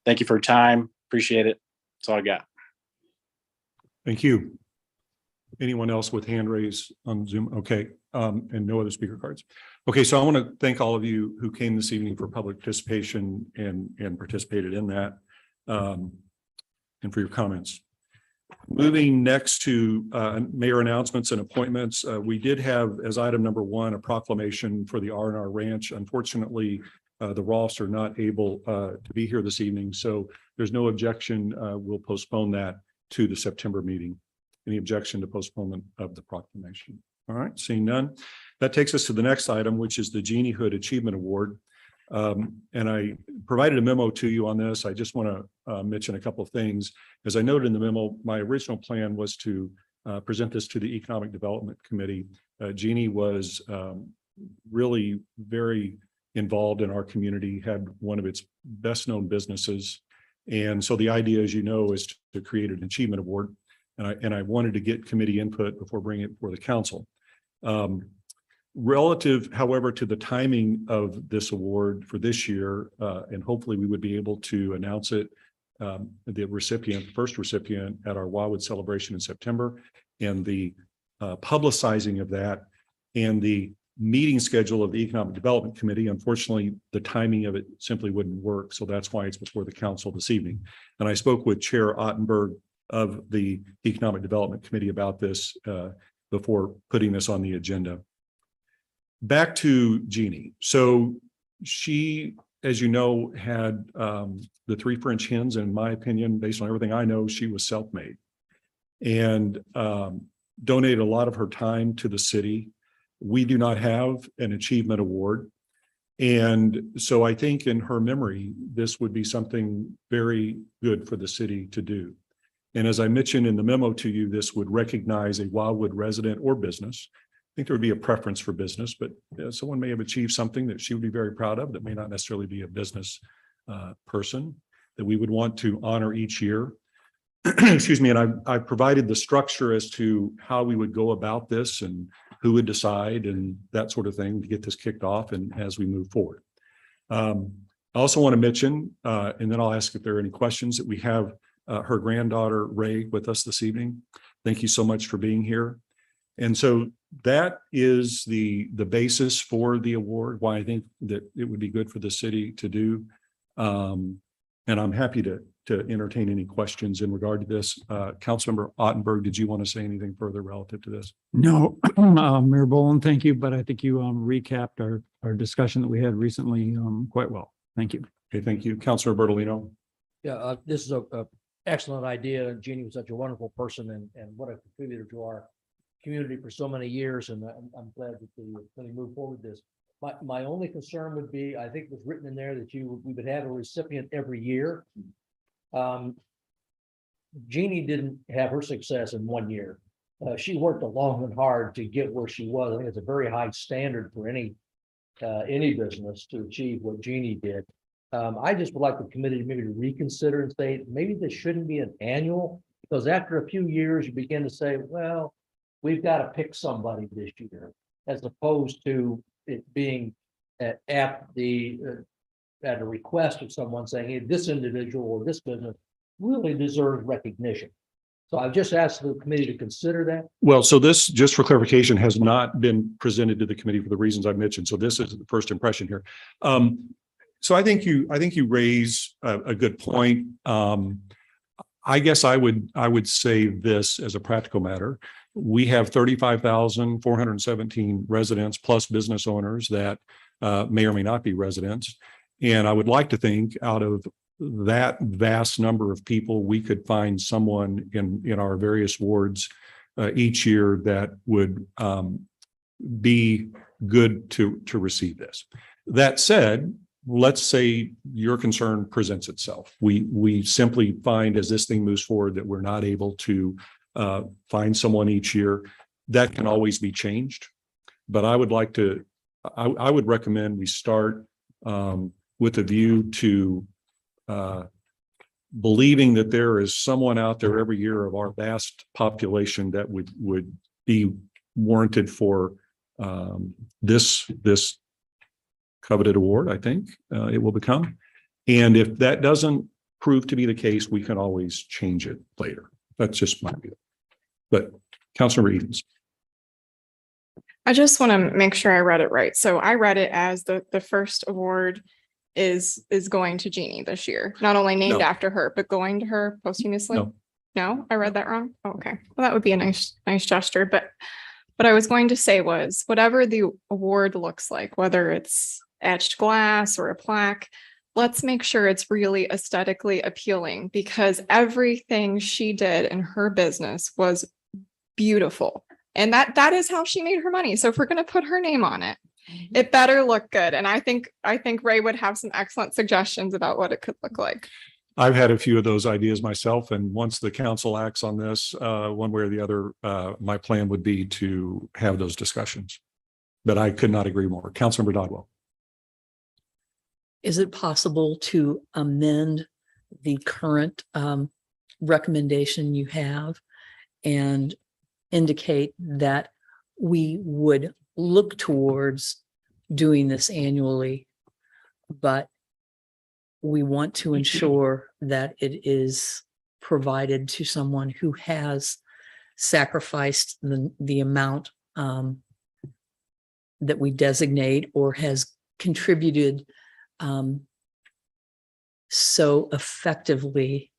Thank you for your time. Appreciate it. That's all I got. Thank you. Anyone else with hand raised on Zoom? Okay, and no other speaker cards. Okay, so I want to thank all of you who came this evening for public participation and participated in that, and for your comments. Moving next to mayor announcements and appointments, we did have as item number 1 a proclamation for the R&R Ranch. Unfortunately, the Rolfs are not able to be here this evening, so there's no objection. We'll postpone that to the September meeting. Any objection to postponement of the proclamation? All right, seeing none. That takes us to the next item, which is the Genie Hood Achievement Award. And I provided a memo to you on this. I just want to mention a couple of things. As I noted in the memo, my original plan was to present this to the Economic Development Committee. Genie was really very involved in our community, had one of its best known businesses. And so the idea, as you know, is to create an achievement award. And I wanted to get committee input before bringing it before the council. Relative, however, to the timing of this award for this year, and hopefully we would be able to announce it, the first recipient at our Wildwood celebration in September, and the publicizing of that and the meeting schedule of the Economic Development Committee. Unfortunately, the timing of it simply wouldn't work. So that's why it's before the council this evening. And I spoke with Chair Ottenberg of the Economic Development Committee about this before putting this on the agenda. Back to Genie. So she, as you know, had the 3 French hens. And in my opinion, based on everything I know, she was self-made and donated a lot of her time to the city. We do not have an achievement award. And so I think in her memory, this would be something very good for the city to do. And as I mentioned in the memo to you, this would recognize a Wildwood resident or business. I think there would be a preference for business, but someone may have achieved something that she would be very proud of that may not necessarily be a business person that we would want to honor each year. Excuse me. And I've provided the structure as to how we would go about this and who would decide and that sort of thing to get this kicked off and as we move forward. I also want to mention, and then I'll ask if there are any questions, that we have her granddaughter Ray with us this evening. Thank you so much for being here. And so that is the basis for the award, why I think that it would be good for the city to do. And I'm happy to entertain any questions in regard to this. Councilmember Ottenberg, did you want to say anything further relative to this? No, Mayor Boland, thank you. But I think you recapped our discussion that we had recently quite well. Thank you. Okay, thank you. Councilor Bertolino. Yeah, this is a excellent idea. Jeannie was such a wonderful person and what a contributor to our community for so many years. And I'm glad that they move forward with this. My only concern would be, I think it was written in there that we would have a recipient every year. Jeannie didn't have her success in 1 year. She worked long and hard to get where she was. I think it's a very high standard for any business to achieve what Jeannie did. I just would like the committee maybe to reconsider and say, maybe this shouldn't be an annual, because after a few years, you begin to say, well, we've got to pick somebody this year, as opposed to it being at a request of someone saying, hey, this individual or this business really deserves recognition. So I've just asked the committee to consider that. Well, so this, just for clarification, has not been presented to the committee for the reasons I mentioned. So this is the first impression here. So I think you raise a good point. I guess I would say this as a practical matter. We have 35,417 residents plus business owners that may or may not be residents. And I would like to think out of that vast number of people, we could find someone in our various wards each year that would be good to receive this. That said, let's say your concern presents itself. We simply find as this thing moves forward that we're not able to find someone each year. That can always be changed. But I would like to, I would recommend we start with a view to believing that there is someone out there every year of our vast population that would be warranted for this coveted award, I think it will become. And if that doesn't prove to be the case, we can always change it later. That's just my view. But Councilmember Edens. I just want to make sure I read it right. So I read it as the first award is going to Genie this year, not only named No. after her, but going to her posthumously. No. No, I read that wrong. Oh, okay. Well, that would be a nice gesture, but what I was going to say was whatever the award looks like, whether it's etched glass or a plaque, let's make sure it's really aesthetically appealing, because everything she did in her business was beautiful. And that is how she made her money. So if we're going to put her name on it, it better look good. And I think Ray would have some excellent suggestions about what it could look like. I've had a few of those ideas myself, and once the council acts on this, one way or the other, my plan would be to have those discussions. But I could not agree more. Councilmember Dodwell. Is it possible to amend the current recommendation you have and indicate that we would look towards doing this annually, but we want to ensure that it is provided to someone who has sacrificed the amount that we designate or has contributed so effectively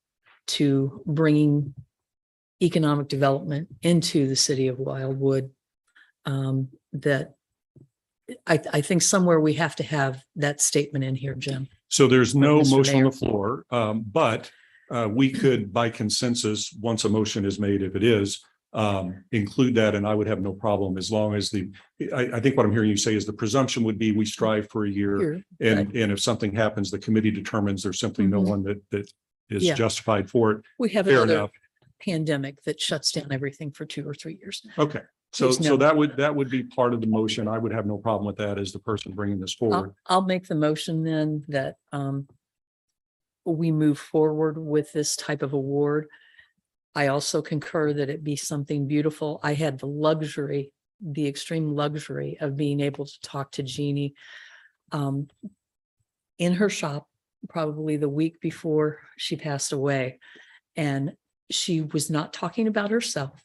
to bringing economic development into the city of Wildwood, that I think somewhere we have to have that statement in here, Jim. So there's no Mr. motion on Mayor. the floor, but we could, by consensus, once a motion is made, if it is, include that, and I would have no problem as long as I think what I'm hearing you say is the presumption would be we strive for a year, and if something happens, the committee determines there's simply no one that is Yeah. justified for it. We have Fair another enough. pandemic that shuts down everything for 2 or 3 years. Okay. So Please no. that would be part of the motion. I would have no problem with that as the person bringing this forward. I'll make the motion then that we move forward with this type of award. I also concur that it be something beautiful. I had the extreme luxury of being able to talk to Genie in her shop probably the week before she passed away. And she was not talking about herself.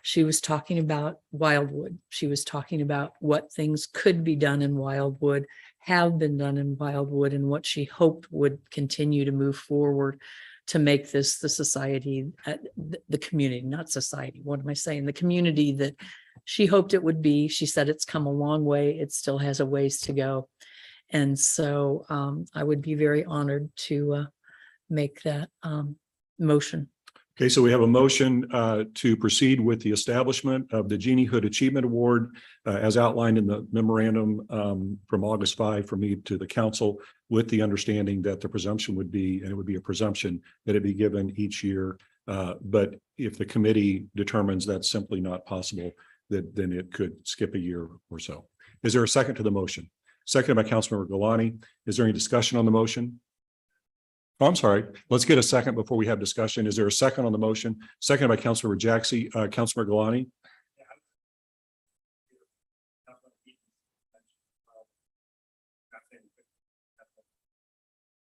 She was talking about Wildwood. She was talking about what things could be done in Wildwood, have been done in Wildwood, and what she hoped would continue to move forward to make this the society, the community, not society. What am I saying? The community that she hoped it would be. She said it's come a long way. It still has a ways to go. And so I would be very honored to make that motion. Okay, so we have a motion to proceed with the establishment of the Genie Hood Achievement Award as outlined in the memorandum from August 5 from me to the council, with the understanding that the presumption would be, and it would be a presumption, that it be given each year. But if the committee determines that's simply not possible, then it could skip a year or so. Is there a second to the motion? Seconded by Councilmember Galani. Is there any discussion on the motion? Oh, I'm sorry. Let's get a second before we have discussion. Is there a second on the motion? Seconded by Councilmember Jaxie. Councilmember Galani.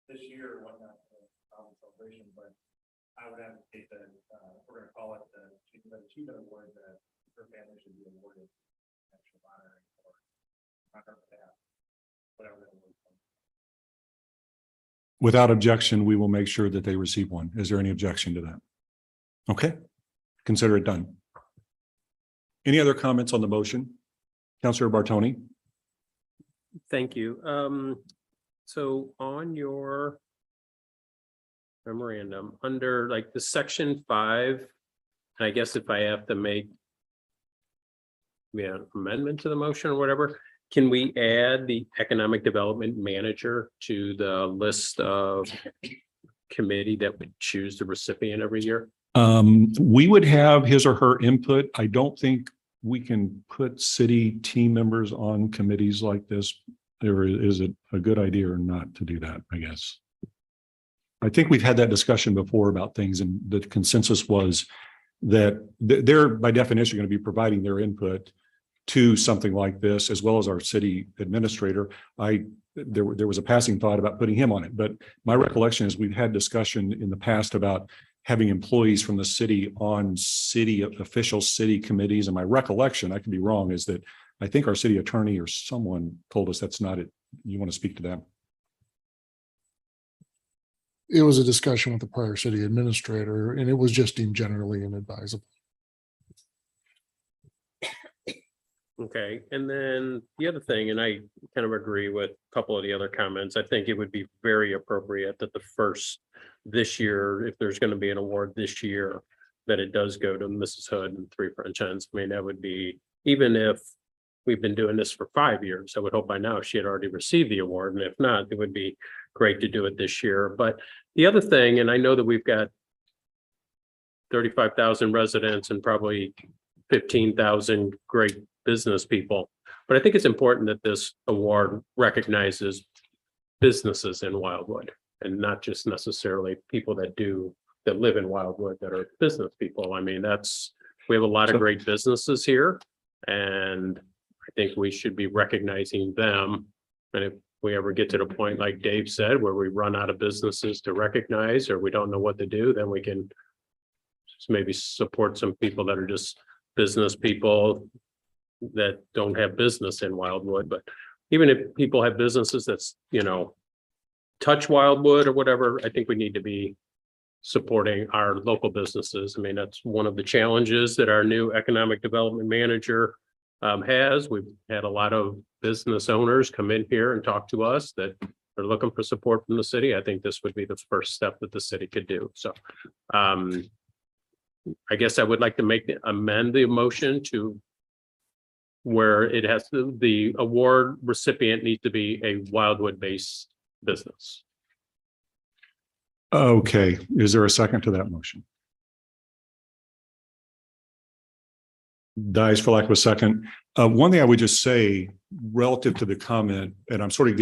This year, whatnot, celebration, but I would advocate that we're going to call it the Achievement Award, that her family should be awarded national honor or on her behalf, whatever that award. Without objection, we will make sure that they receive one. Is there any objection to that? Okay, consider it done. Any other comments on the motion? Councilor Bartoni? Thank you. So on your memorandum, under like the section 5, and I guess if I have to make an amendment to the motion or whatever, can we add the economic development manager to the list of committee that would choose the recipient every year? We would have his or her input. I don't think we can put city team members on committees like this. Or is it a good idea or not to do that, I guess? I think we've had that discussion before about things, and the consensus was that they're by definition going to be providing their input. to something like this, as well as our city administrator. There was a passing thought about putting him on it, but my recollection is we've had discussion in the past about having employees from the city on official city committees. And my recollection, I could be wrong, is that I think our city attorney or someone told us that's not it. You want to speak to them? It was a discussion with the prior city administrator, and it was just deemed generally inadvisable. Okay, and then the other thing, and I kind of agree with a couple of the other comments, I think it would be very appropriate that the first this year, if there's going to be an award this year, that it does go to Mrs. Hood and Three French Hens. I mean, that would be, even if we've been doing this for 5 years, I would hope by now she had already received the award. And if not, it would be great to do it this year. But the other thing, and I know that we've got 35,000 residents and probably 15,000 great business people, but I think it's important that this award recognizes businesses in Wildwood and not just necessarily people that live in Wildwood that are business people. I mean, we have a lot of great businesses here, and I think we should be recognizing them. And if we ever get to the point, like Dave said, where we run out of businesses to recognize, or we don't know what to do, then we can just maybe support some people that are just business people that don't have business in Wildwood. But even if people have businesses that's, touch Wildwood or whatever, I think we need to be supporting our local businesses. I mean, that's one of the challenges that our new economic development manager has. We've had a lot of business owners come in here and talk to us that are looking for support from the city. I think this would be the first step that the city could do. So I guess I would like to amend the motion to where it has the award recipient needs to be a Wildwood based business. Okay, is there a second to that motion? Dies for lack of a second. One thing I would just say relative to the comment, and I'm sort of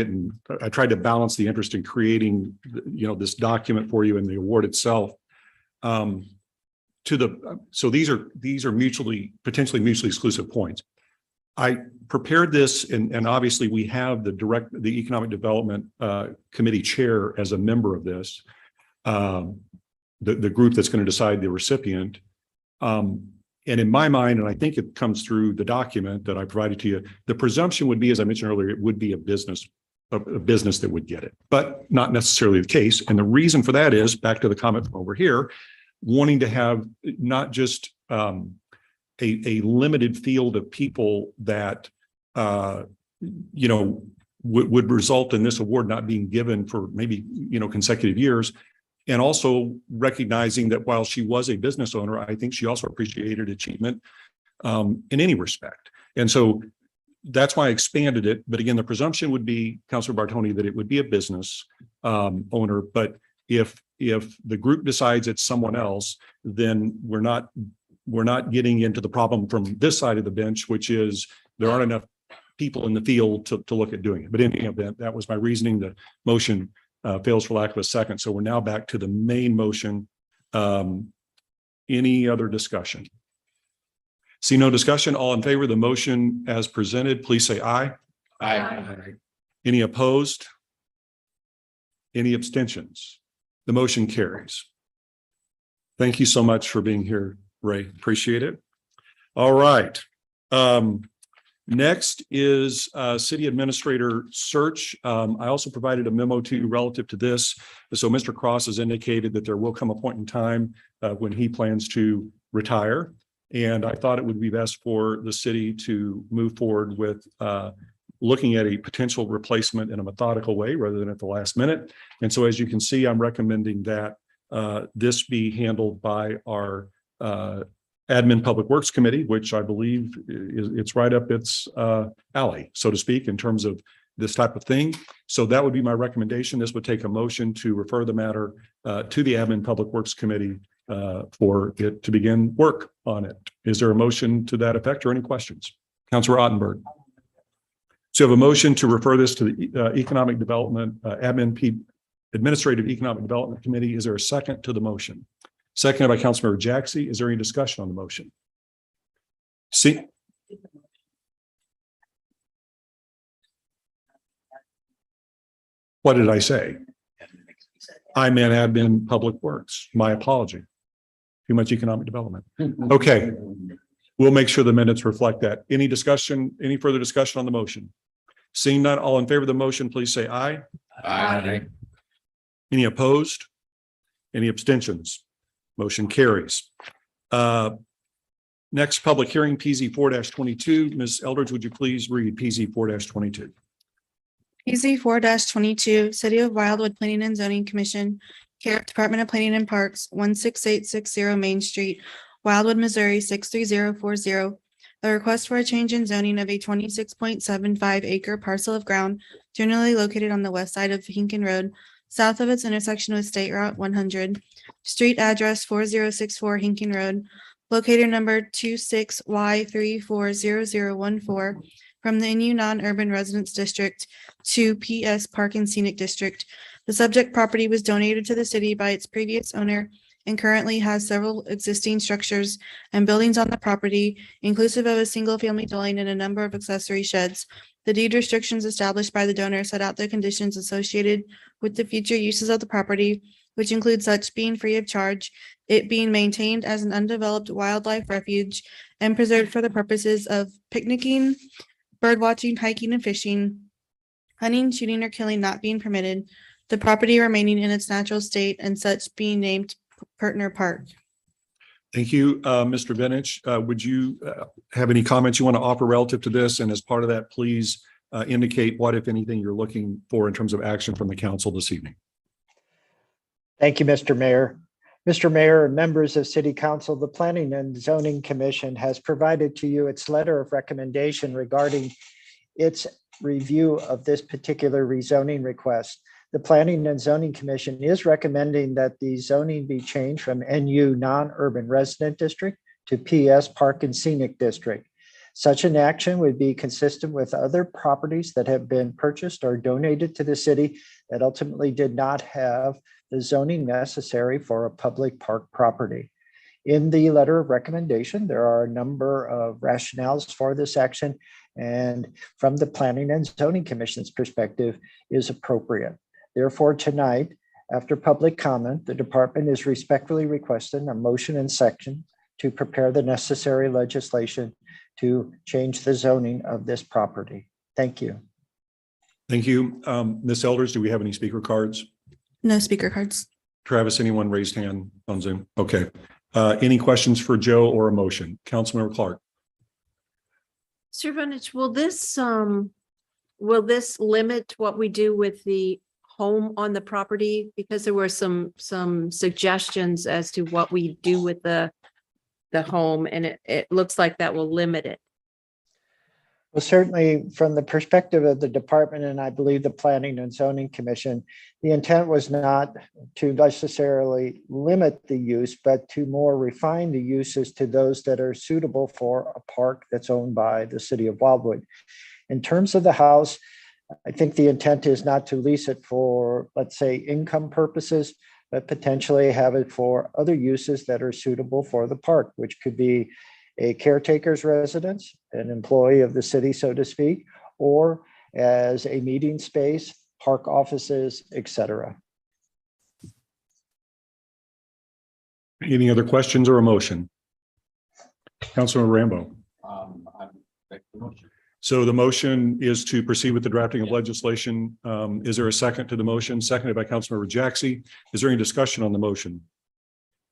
I tried to balance the interest in creating, this document for you and the award itself. So these are potentially mutually exclusive points. I prepared this, and obviously we have the Economic Development Committee chair as a member of this, the group that's going to decide the recipient. And in my mind, and I think it comes through the document that I provided to you, the presumption would be, as I mentioned earlier, it would be a business that would get it, but not necessarily the case. And the reason for that is, back to the comment from over here, wanting to have not just a limited field of people that would result in this award not being given for maybe consecutive years, and also recognizing that while she was a business owner, I think she also appreciated achievement in any respect. And so that's why I expanded it. But again, the presumption would be, Councilor Bartoni, that it would be a business owner. But if the group decides it's someone else, then we're not getting into the problem from this side of the bench, which is there aren't enough people in the field to look at doing it. But in any event, that was my reasoning. The motion fails for lack of a second. So we're now back to the main motion. Any other discussion? See no discussion. All in favor of the motion as presented, please say aye. Aye. Any opposed? Any abstentions? The motion carries. Thank you so much for being here, Ray. Appreciate it. All right. Next is city administrator search. I also provided a memo to you relative to this. So Mr. Cross has indicated that there will come a point in time when he plans to retire. And I thought it would be best for the city to move forward with looking at a potential replacement in a methodical way rather than at the last minute. And so as you can see, I'm recommending that this be handled by our Admin Public Works Committee, which I believe it's right up its alley, so to speak, in terms of this type of thing. So that would be my recommendation. This would take a motion to refer the matter to the Admin Public Works Committee for it to begin work on it. Is there a motion to that effect or any questions? Councilor Ottenberg. So you have a motion to refer this to the Economic Development Administrative Economic Development Committee. Is there a second to the motion? Seconded by Councilmember Jaxie. Is there any discussion on the motion? See, What did I say? I meant admin public works. My apology. Too much economic development. Okay. We'll make sure the minutes reflect that. Any discussion, any further discussion on the motion? Seeing none, all in favor of the motion, please say aye. Aye. Any opposed? Any abstentions? Motion carries. Next public hearing, PZ 4-22. Ms. Eldridge, would you please read PZ 4-22? PZ 4-22, City of Wildwood Planning and Zoning Commission, care of Department of Planning and Parks, 16860 Main Street, Wildwood, Missouri, 63040. A request for a change in zoning of a 26.75 acre parcel of ground generally located on the west side of Hinkin Road, south of its intersection with State Route 100, street address 4064 Hinkin Road, locator number 26Y340014, from the NU Non-Urban Residence District to PS Park and Scenic District. The subject property was donated to the city by its previous owner and currently has several existing structures and buildings on the property, inclusive of a single-family dwelling and a number of accessory sheds. The deed restrictions established by the donor set out the conditions associated with the future uses of the property, which include such being free of charge, it being maintained as an undeveloped wildlife refuge and preserved for the purposes of picnicking, bird watching, hiking, and fishing, hunting, shooting, or killing not being permitted, the property remaining in its natural state and such being named Pertner Park. Thank you, Mr. Benich. Would you have any comments you want to offer relative to this? And as part of that, please indicate what, if anything, you're looking for in terms of action from the council this evening. Thank you, Mr. Mayor. Mr. Mayor and members of City Council, the Planning and Zoning Commission has provided to you its letter of recommendation regarding its review of this particular rezoning request. The Planning and Zoning Commission is recommending that the zoning be changed from NU Non-Urban Resident District to PS Park and Scenic District. Such an action would be consistent with other properties that have been purchased or donated to the city that ultimately did not have the zoning necessary for a public park property. In the letter of recommendation, there are a number of rationales for this action, and from the Planning and Zoning Commission's perspective is appropriate. Therefore, tonight, after public comment, the department is respectfully requesting a motion and section to prepare the necessary legislation to change the zoning of this property. Thank you. Thank you. Ms. Elders, do we have any speaker cards? No speaker cards. Travis, anyone raised hand on Zoom? Okay. Any questions for Joe or a motion? Councilmember Clark. Mr. Benich, will this limit what we do with the home on the property? Because there were some suggestions as to what we do with the home, and it looks like that will limit it. Well, certainly from the perspective of the department, and I believe the Planning and Zoning Commission, the intent was not to necessarily limit the use, but to more refine the uses to those that are suitable for a park that's owned by the city of Wildwood. In terms of the house, I think the intent is not to lease it for, let's say, income purposes, but potentially have it for other uses that are suitable for the park, which could be a caretaker's residence, an employee of the city, so to speak, or as a meeting space, park offices, etc. Any other questions or a motion? Councilor Rambo. So the motion is to proceed with the drafting of legislation. Is there a second to the motion? Seconded by Councilmember Jaxie. Is there any discussion on the motion?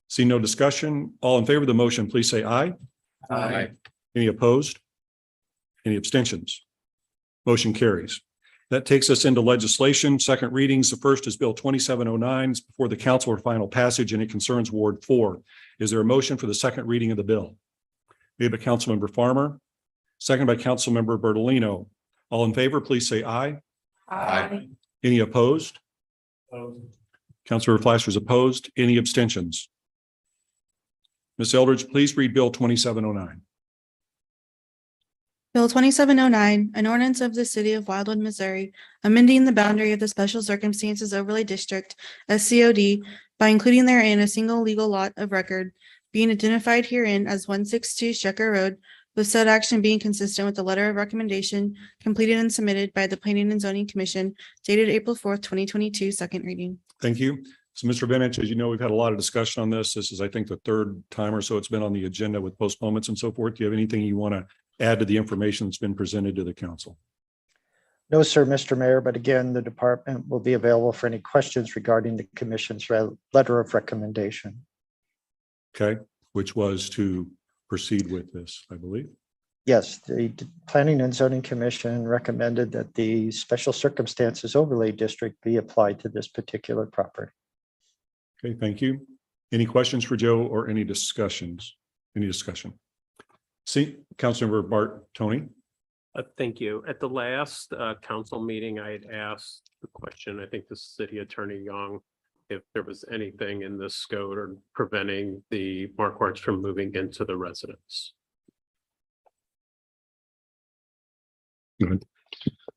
See no discussion. All in favor of the motion, please say aye. Aye. Any opposed? Any abstentions? Motion carries. That takes us into legislation. Second readings. The first is Bill 2709 before the council for final passage, and it concerns Ward 4. Is there a motion for the second reading of the bill? Made by Councilmember Farmer, second by Councilmember Bertolino. All in favor, please say aye. Aye. Any opposed? Councilor Flasher is opposed. Any abstentions? Ms. Eldridge, please read Bill 2709. Bill 2709, an ordinance of the city of Wildwood, Missouri, amending the boundary of the Special Circumstances Overlay District, SCOD, by including therein a single legal lot of record, being identified herein as 162 Shecker Road, with said action being consistent with the letter of recommendation completed and submitted by the Planning and Zoning Commission dated April 4th, 2022, second reading. Thank you. So Mr. Bennett, as you know, we've had a lot of discussion on this. This is, I think, the third time or so it's been on the agenda with postponements and so forth. Do you have anything you want to add to the information that's been presented to the council? No, sir, Mr. Mayor, but again, the department will be available for any questions regarding the commission's letter of recommendation. Okay, which was to proceed with this, I believe. Yes, the Planning and Zoning Commission recommended that the special circumstances overlay district be applied to this particular property. Okay, thank you. Any questions for Joe or any discussions? Any discussion? See, Councilmember Bart Tony. Thank you. At the last council meeting, I had asked the question, I think the city attorney Young, if there was anything in this code or preventing the Markwarts from moving into the residence. Good.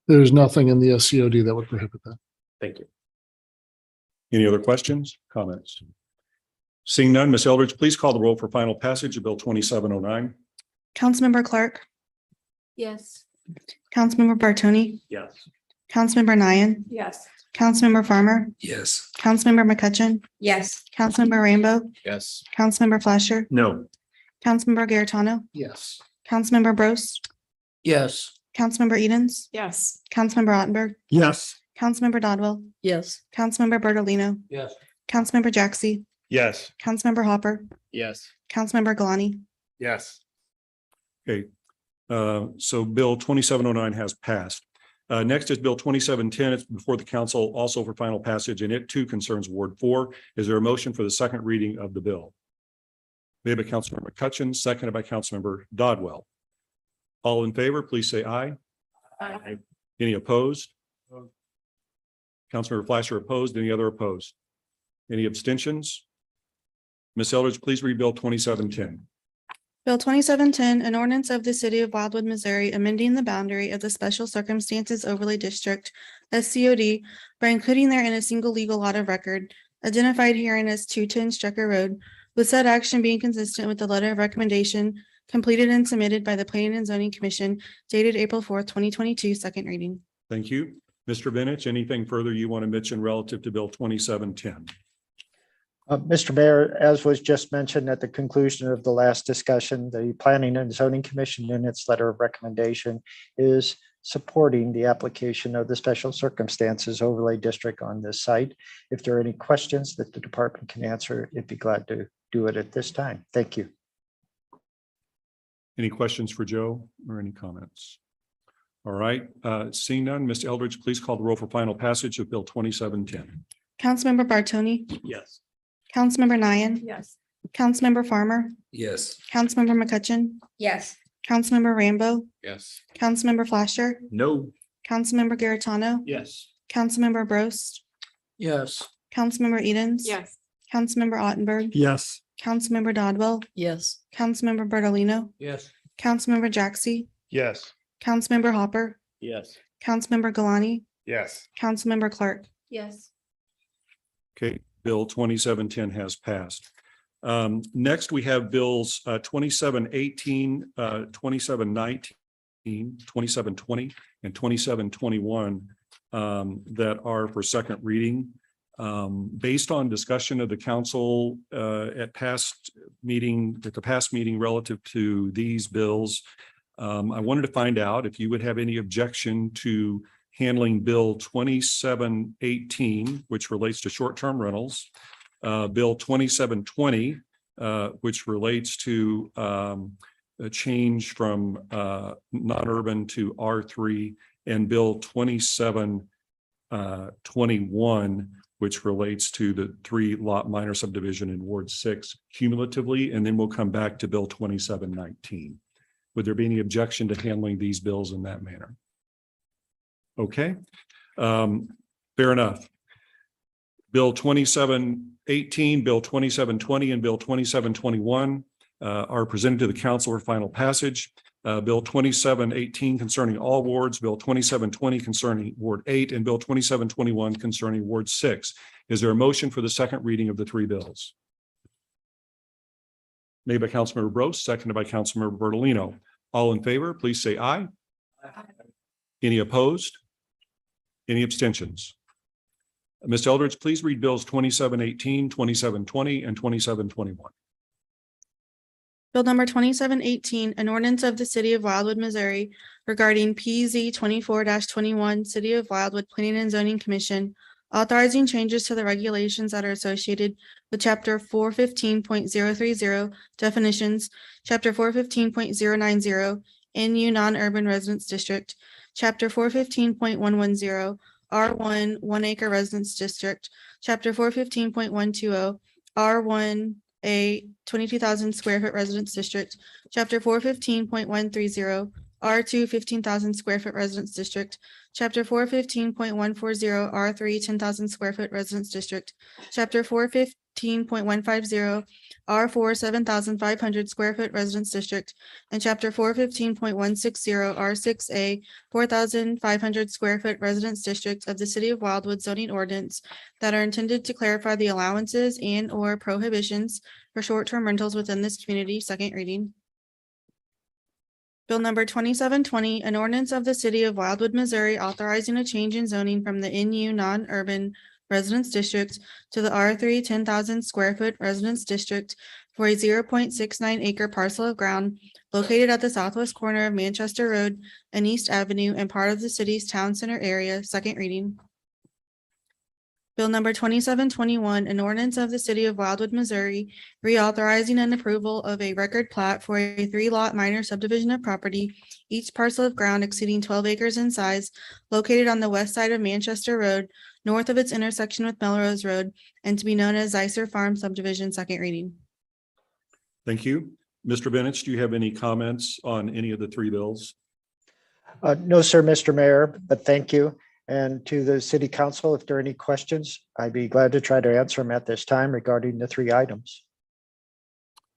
There's nothing in the SCOD that would prohibit that. Thank you. Any other questions, comments? Seeing none, Ms. Eldridge, please call the roll for final passage of Bill 2709. Councilmember Clark, Yes. Councilmember Bartoni, Yes. Councilmember Nian, Yes. Councilmember Farmer, Yes. Councilmember McCutcheon, Yes. Councilmember Rainbow, Yes. Councilmember Fleischer, No. Councilmember Garetano, Yes. Councilmember Bros, Yes. Councilmember Edens, Yes. Councilmember Ottenberg, Yes. Councilmember Dodwell, Yes. Councilmember Bertolino, Yes. Councilmember Jaxi, Yes. Councilmember Hopper, Yes. Councilmember Galani. Yes. Okay, so Bill 2709 has passed. Next is Bill 2710. It's before the council also for final passage, and it too concerns Ward 4. Is there a motion for the second reading of the bill? Made by Councilmember McCutcheon, seconded by Councilmember Dodwell. All in favor, please say aye. Aye. Any opposed? Councilmember Fleischer opposed. Any other opposed? Any abstentions? Ms. Eldridge, please read Bill 2710. Bill 2710, an ordinance of the city of Wildwood, Missouri, amending the boundary of the Special Circumstances Overlay District, SCOD, by including therein a single legal lot of record, identified herein as 210 Strecker Road, with said action being consistent with the letter of recommendation completed and submitted by the Planning and Zoning Commission dated April 4th, 2022, second reading. Thank you. Mr. Bennett, anything further you want to mention relative to Bill 2710? Mr. Mayor, as was just mentioned at the conclusion of the last discussion, the Planning and Zoning Commission in its letter of recommendation is supporting the application of the Special Circumstances Overlay District on this site. If there are any questions that the department can answer, it'd be glad to do it at this time. Thank you. Any questions for Joe or any comments? All right, seeing none, Ms. Eldridge, please call the roll for final passage of Bill 2710. Councilmember Bartoni, Yes. Councilmember Nian, Yes. Councilmember Farmer, Yes. Councilmember McCutcheon, Yes. Councilmember Rainbow, Yes. Councilmember Fleischer, No. Councilmember Garetano, Yes. Councilmember Bros, Yes. Councilmember Edens, Yes. Councilmember Ottenberg, Yes. Councilmember Dodwell, Yes. Councilmember Bertolino, Yes. Councilmember Jaxi, Yes. Councilmember Hopper, Yes. Councilmember Galani, Yes. Councilmember Clark. Yes. Okay, Bill 2710 has passed. Next, we have bills 2718, 2719, 2720, and 2721 that are for second reading. Based on discussion of the council at the past meeting relative to these bills, I wanted to find out if you would have any objection to handling Bill 2718, which relates to short-term rentals, Bill 2720, which relates to a change from non-urban to R3, and Bill 2721, which relates to the 3-lot minor subdivision in Ward 6 cumulatively, and then we'll come back to Bill 2719. Would there be any objection to handling these bills in that manner? Okay, fair enough. Bill 2718, Bill 2720, and Bill 2721 are presented to the council for final passage. Bill 2718 concerning all wards, Bill 2720 concerning Ward 8, and Bill 2721 concerning Ward 6. Is there a motion for the second reading of the three bills? Made by Councilmember Bros, seconded by Councilmember Bertolino. All in favor, please say aye. Any opposed? Any abstentions? Ms. Eldridge, please read bills 2718, 2720, and 2721. Bill number 2718, an ordinance of the city of Wildwood, Missouri regarding PZ 24-21, City of Wildwood Planning and Zoning Commission, authorizing changes to the regulations that are associated with chapter 415.030 definitions, chapter 415.090 NU non-urban residence district, chapter 415.110 R1 1 acre residence district, chapter 415.120 R1 a 22,000 square foot residence district, chapter 415.130 R2 15,000 square foot residence district, chapter 415.140 R3 10,000 square foot residence district, chapter 415.150 R4 7,500 square foot residence district, and chapter 415.160 R6A 4,500 square foot residence district of the city of Wildwood zoning ordinance that are intended to clarify the allowances and or prohibitions for short-term rentals within this community. Second reading. Bill number 2720, an ordinance of the city of Wildwood, Missouri, authorizing a change in zoning from the NU non-urban residence district to the R3 10,000 square foot residence district for a 0.69 acre parcel of ground located at the southwest corner of Manchester Road and East Avenue and part of the city's town center area. Second reading. Bill number 2721, an ordinance of the city of Wildwood, Missouri, reauthorizing an approval of a record plat for a 3-lot minor subdivision of property, each parcel of ground exceeding 12 acres in size, located on the west side of Manchester Road, north of its intersection with Melrose Road, and to be known as Ziser Farm Subdivision. Second reading. Thank you. Mr. Bennett, do you have any comments on any of the three bills? No, sir, Mr. Mayor, but thank you. And to the city council, if there are any questions, I'd be glad to try to answer them at this time regarding the three items.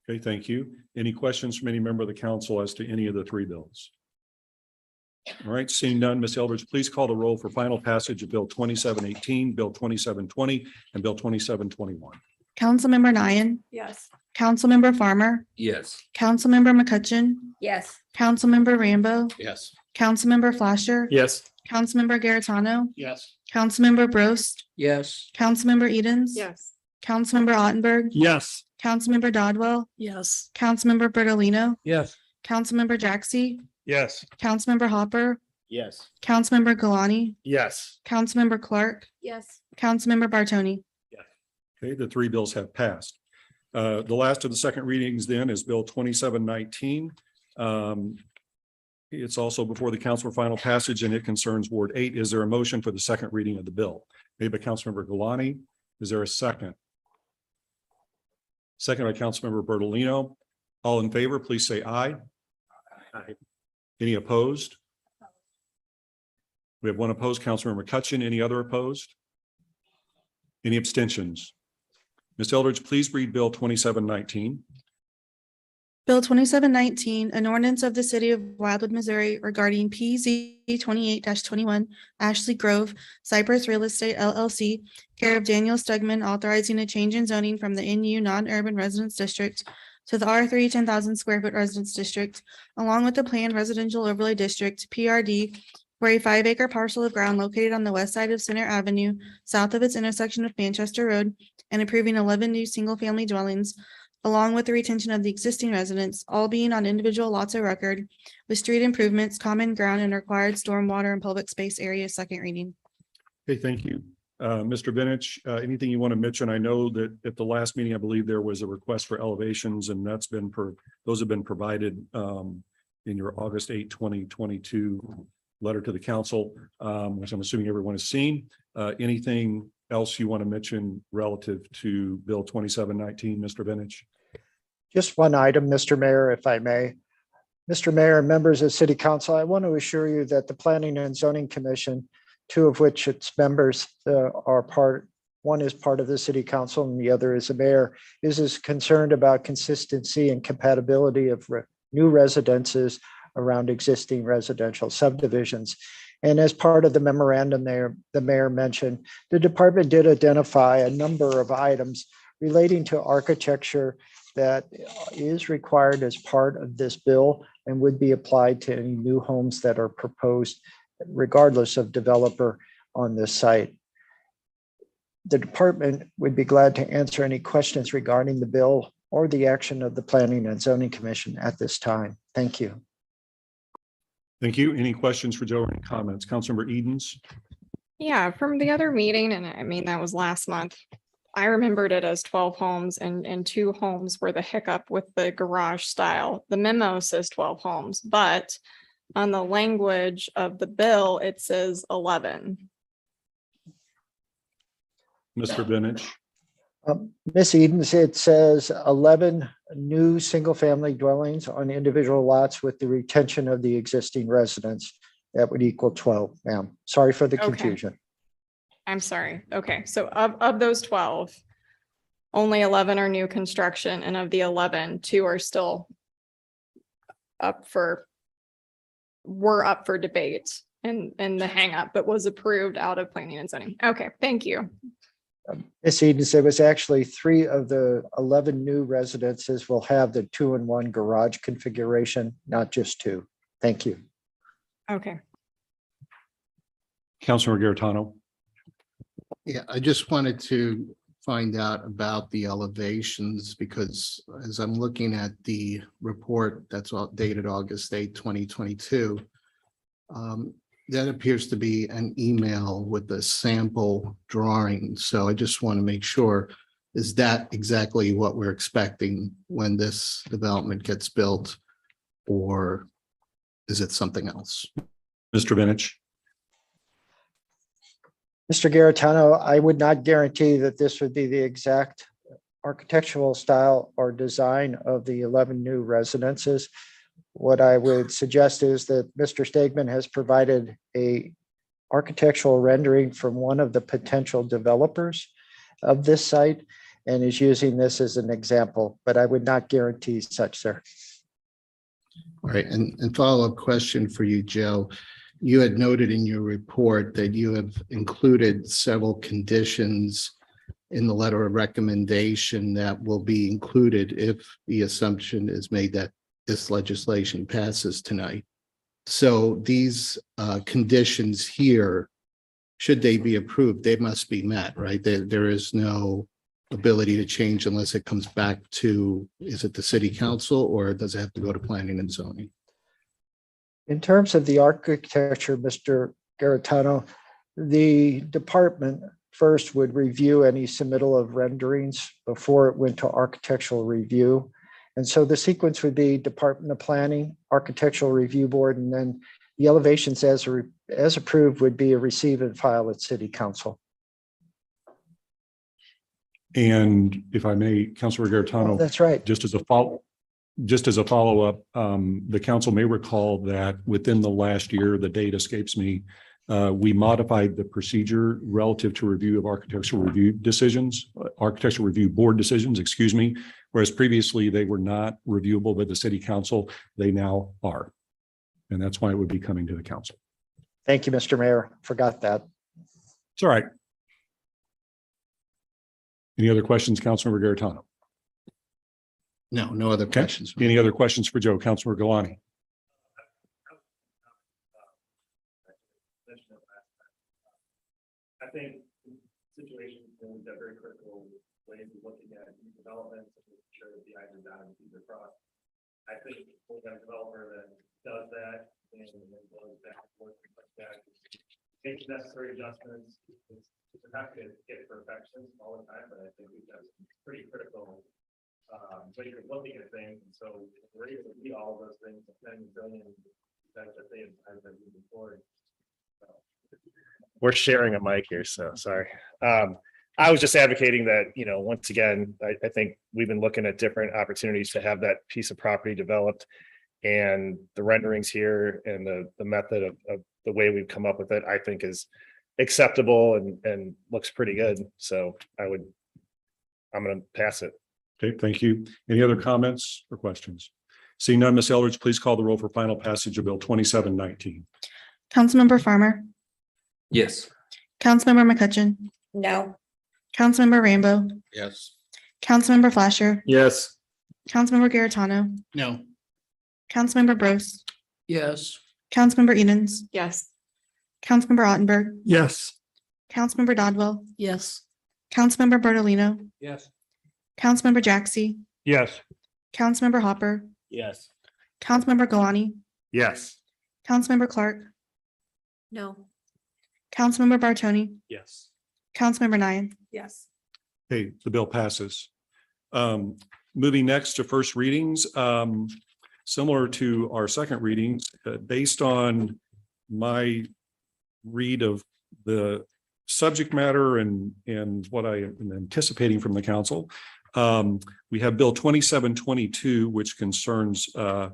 Okay, thank you. Any questions from any member of the council as to any of the three bills? All right, seeing none, Ms. Eldridge, please call the roll for final passage of Bill 2718, Bill 2720, and Bill 2721. Councilmember Nian. Yes. Councilmember Farmer. Yes. Councilmember McCutcheon. Yes. Councilmember Rambo. Yes. Councilmember Flasher. Yes. Councilmember Garitano. Yes. Councilmember Brost. Yes. Councilmember Edens. Yes. Councilmember Ottenberg. Yes. Councilmember Dodwell. Yes. Councilmember Bertolino. Yes. Councilmember Jaxi. Yes. Councilmember Hopper. Yes. Councilmember Galani. Yes. Councilmember Clark. Yes. Councilmember Bartoni. Okay, the three bills have passed. The last of the second readings then is Bill 2719. It's also before the council for final passage and it concerns Ward 8. Is there a motion for the second reading of the bill? Made by Councilmember Galani. Is there a second? Second by Councilmember Bertolino. All in favor, please say aye. Aye. Any opposed? We have one opposed, Councilmember McCutcheon. Any other opposed? Any abstentions? Ms. Eldridge, please read Bill 2719. Bill 2719, an ordinance of the city of Wildwood, Missouri regarding PZ 28-21 Ashley Grove, Cypress Real Estate LLC, care of Daniel Stegman, authorizing a change in zoning from the NU non-urban residence district to the R3 10,000 square foot residence district, along with the planned residential overlay district, PRD, for a 5 acre parcel of ground located on the west side of Center Avenue, south of its intersection with Manchester Road, and approving 11 new single-family dwellings, along with the retention of the existing residents, all being on individual lots of record, with street improvements, common ground, and required stormwater and public space areas. Second reading. Okay, thank you. Mr. Bennett, anything you want to mention? I know that at the last meeting, I believe there was a request for elevations, and those have been provided in your August 8, 2022 letter to the council, which I'm assuming everyone has seen. Anything else you want to mention relative to Bill 2719, Mr. Bennett? Just one item, Mr. Mayor, if I may. Mr. Mayor, members of City Council, I want to assure you that the Planning and Zoning Commission, two of which its members are part, one is part of the City Council and the other is the mayor, is as concerned about consistency and compatibility of new residences around existing residential subdivisions. And as part of the memorandum there, the mayor mentioned, the department did identify a number of items relating to architecture that is required as part of this bill and would be applied to any new homes that are proposed regardless of developer on this site. The department would be glad to answer any questions regarding the bill or the action of the Planning and Zoning Commission at this time. Thank you. Thank you. Any questions for Joe or any comments? Councilmember Edens? Yeah, from the other meeting, and I mean, that was last month. I remembered it as 12 homes and 2 homes were the hiccup with the garage style. The memo says 12 homes, but on the language of the bill, it says 11. Mr. Benich? Ms. Edens, it says 11 new single-family dwellings on individual lots with the retention of the existing residents. That would equal 12, ma'am. Sorry for the Okay. confusion. I'm sorry. Okay, so of those 12, only 11 are new construction, and of the 11, 2 are still were up for debate and the hang up, but was approved out of planning and zoning. Okay, thank you. Ms. Edens, there was actually 3 of the 11 new residences will have the 2-in-1 garage configuration, not just 2. Thank you. Okay. Councilmember Garetano? Yeah, I just wanted to find out about the elevations because as I'm looking at the report that's dated August 8, 2022, that appears to be an email with a sample drawing. So I just want to make sure, is that exactly what we're expecting when this development gets built? Or is it something else? Mr. Benich? Mr. Garetano, I would not guarantee that this would be the exact architectural style or design of the 11 new residences. What I would suggest is that Mr. Stegman has provided a architectural rendering from one of the potential developers of this site and is using this as an example, but I would not guarantee such, sir. All right, and follow-up question for you, Joe. You had noted in your report that you have included several conditions in the letter of recommendation that will be included if the assumption is made that this legislation passes tonight. So these conditions here, should they be approved, they must be met, right? There is no ability to change unless it comes back to, is it the city council or does it have to go to planning and zoning? In terms of the architecture, Mr. Garetano, the department first would review any submittal of renderings before it went to architectural review. And so the sequence would be Department of Planning, Architectural Review Board, and then the elevations as approved would be a receive and file at City Council. And if I may, Councilor Garetano. That's right. Just as a follow-up, the council may recall that within the last year, the date escapes me, we modified the procedure relative to review of architectural review board decisions, excuse me, whereas previously they were not reviewable by the city council, they now are. And that's why it would be coming to the council. Thank you, Mr. Mayor. Forgot that. It's all right. Any other questions, Councilmember Garetano? No other questions. Any other questions for Joe? Councilmember Galani? I think situations in that very critical ways of looking at new developments and making sure that the I's are dotted and T's are crossed. I think we've got a developer that does that and goes back and forth like that, makes necessary adjustments. We're not going to get perfection all the time, but I think we've got some pretty critical way of looking at things. And so if we're able to meet all of those things, then that's the thing as I move forward. We're sharing a mic here, so sorry. I was just advocating that, once again, I think we've been looking at different opportunities to have that piece of property developed, and the renderings here and the method of the way we've come up with it, I think is acceptable and looks pretty good. So I'm going to pass it. Okay, thank you. Any other comments or questions? Seeing none, Ms. Eldridge, please call the roll for final passage of Bill 2719. Councilmember Farmer, Yes. Councilmember McCutcheon, No. Councilmember Rainbow, Yes. Councilmember Flasher, Yes. Councilmember Garetano, No. Councilmember Bros, Yes. Councilmember Edens, Yes. Councilmember Ottenberg, Yes. Councilmember Dodwell, Yes. Councilmember Bertolino, Yes. Councilmember Jaxi, Yes. Councilmember Hopper, Yes. Councilmember Galani, Yes. Councilmember Clark, No. Councilmember Bartoni, Yes. Councilmember Nian. Yes. Okay, the bill passes. Moving next to first readings, similar to our second readings, based on my read of the subject matter and what I am anticipating from the council. We have Bill 2722, which concerns a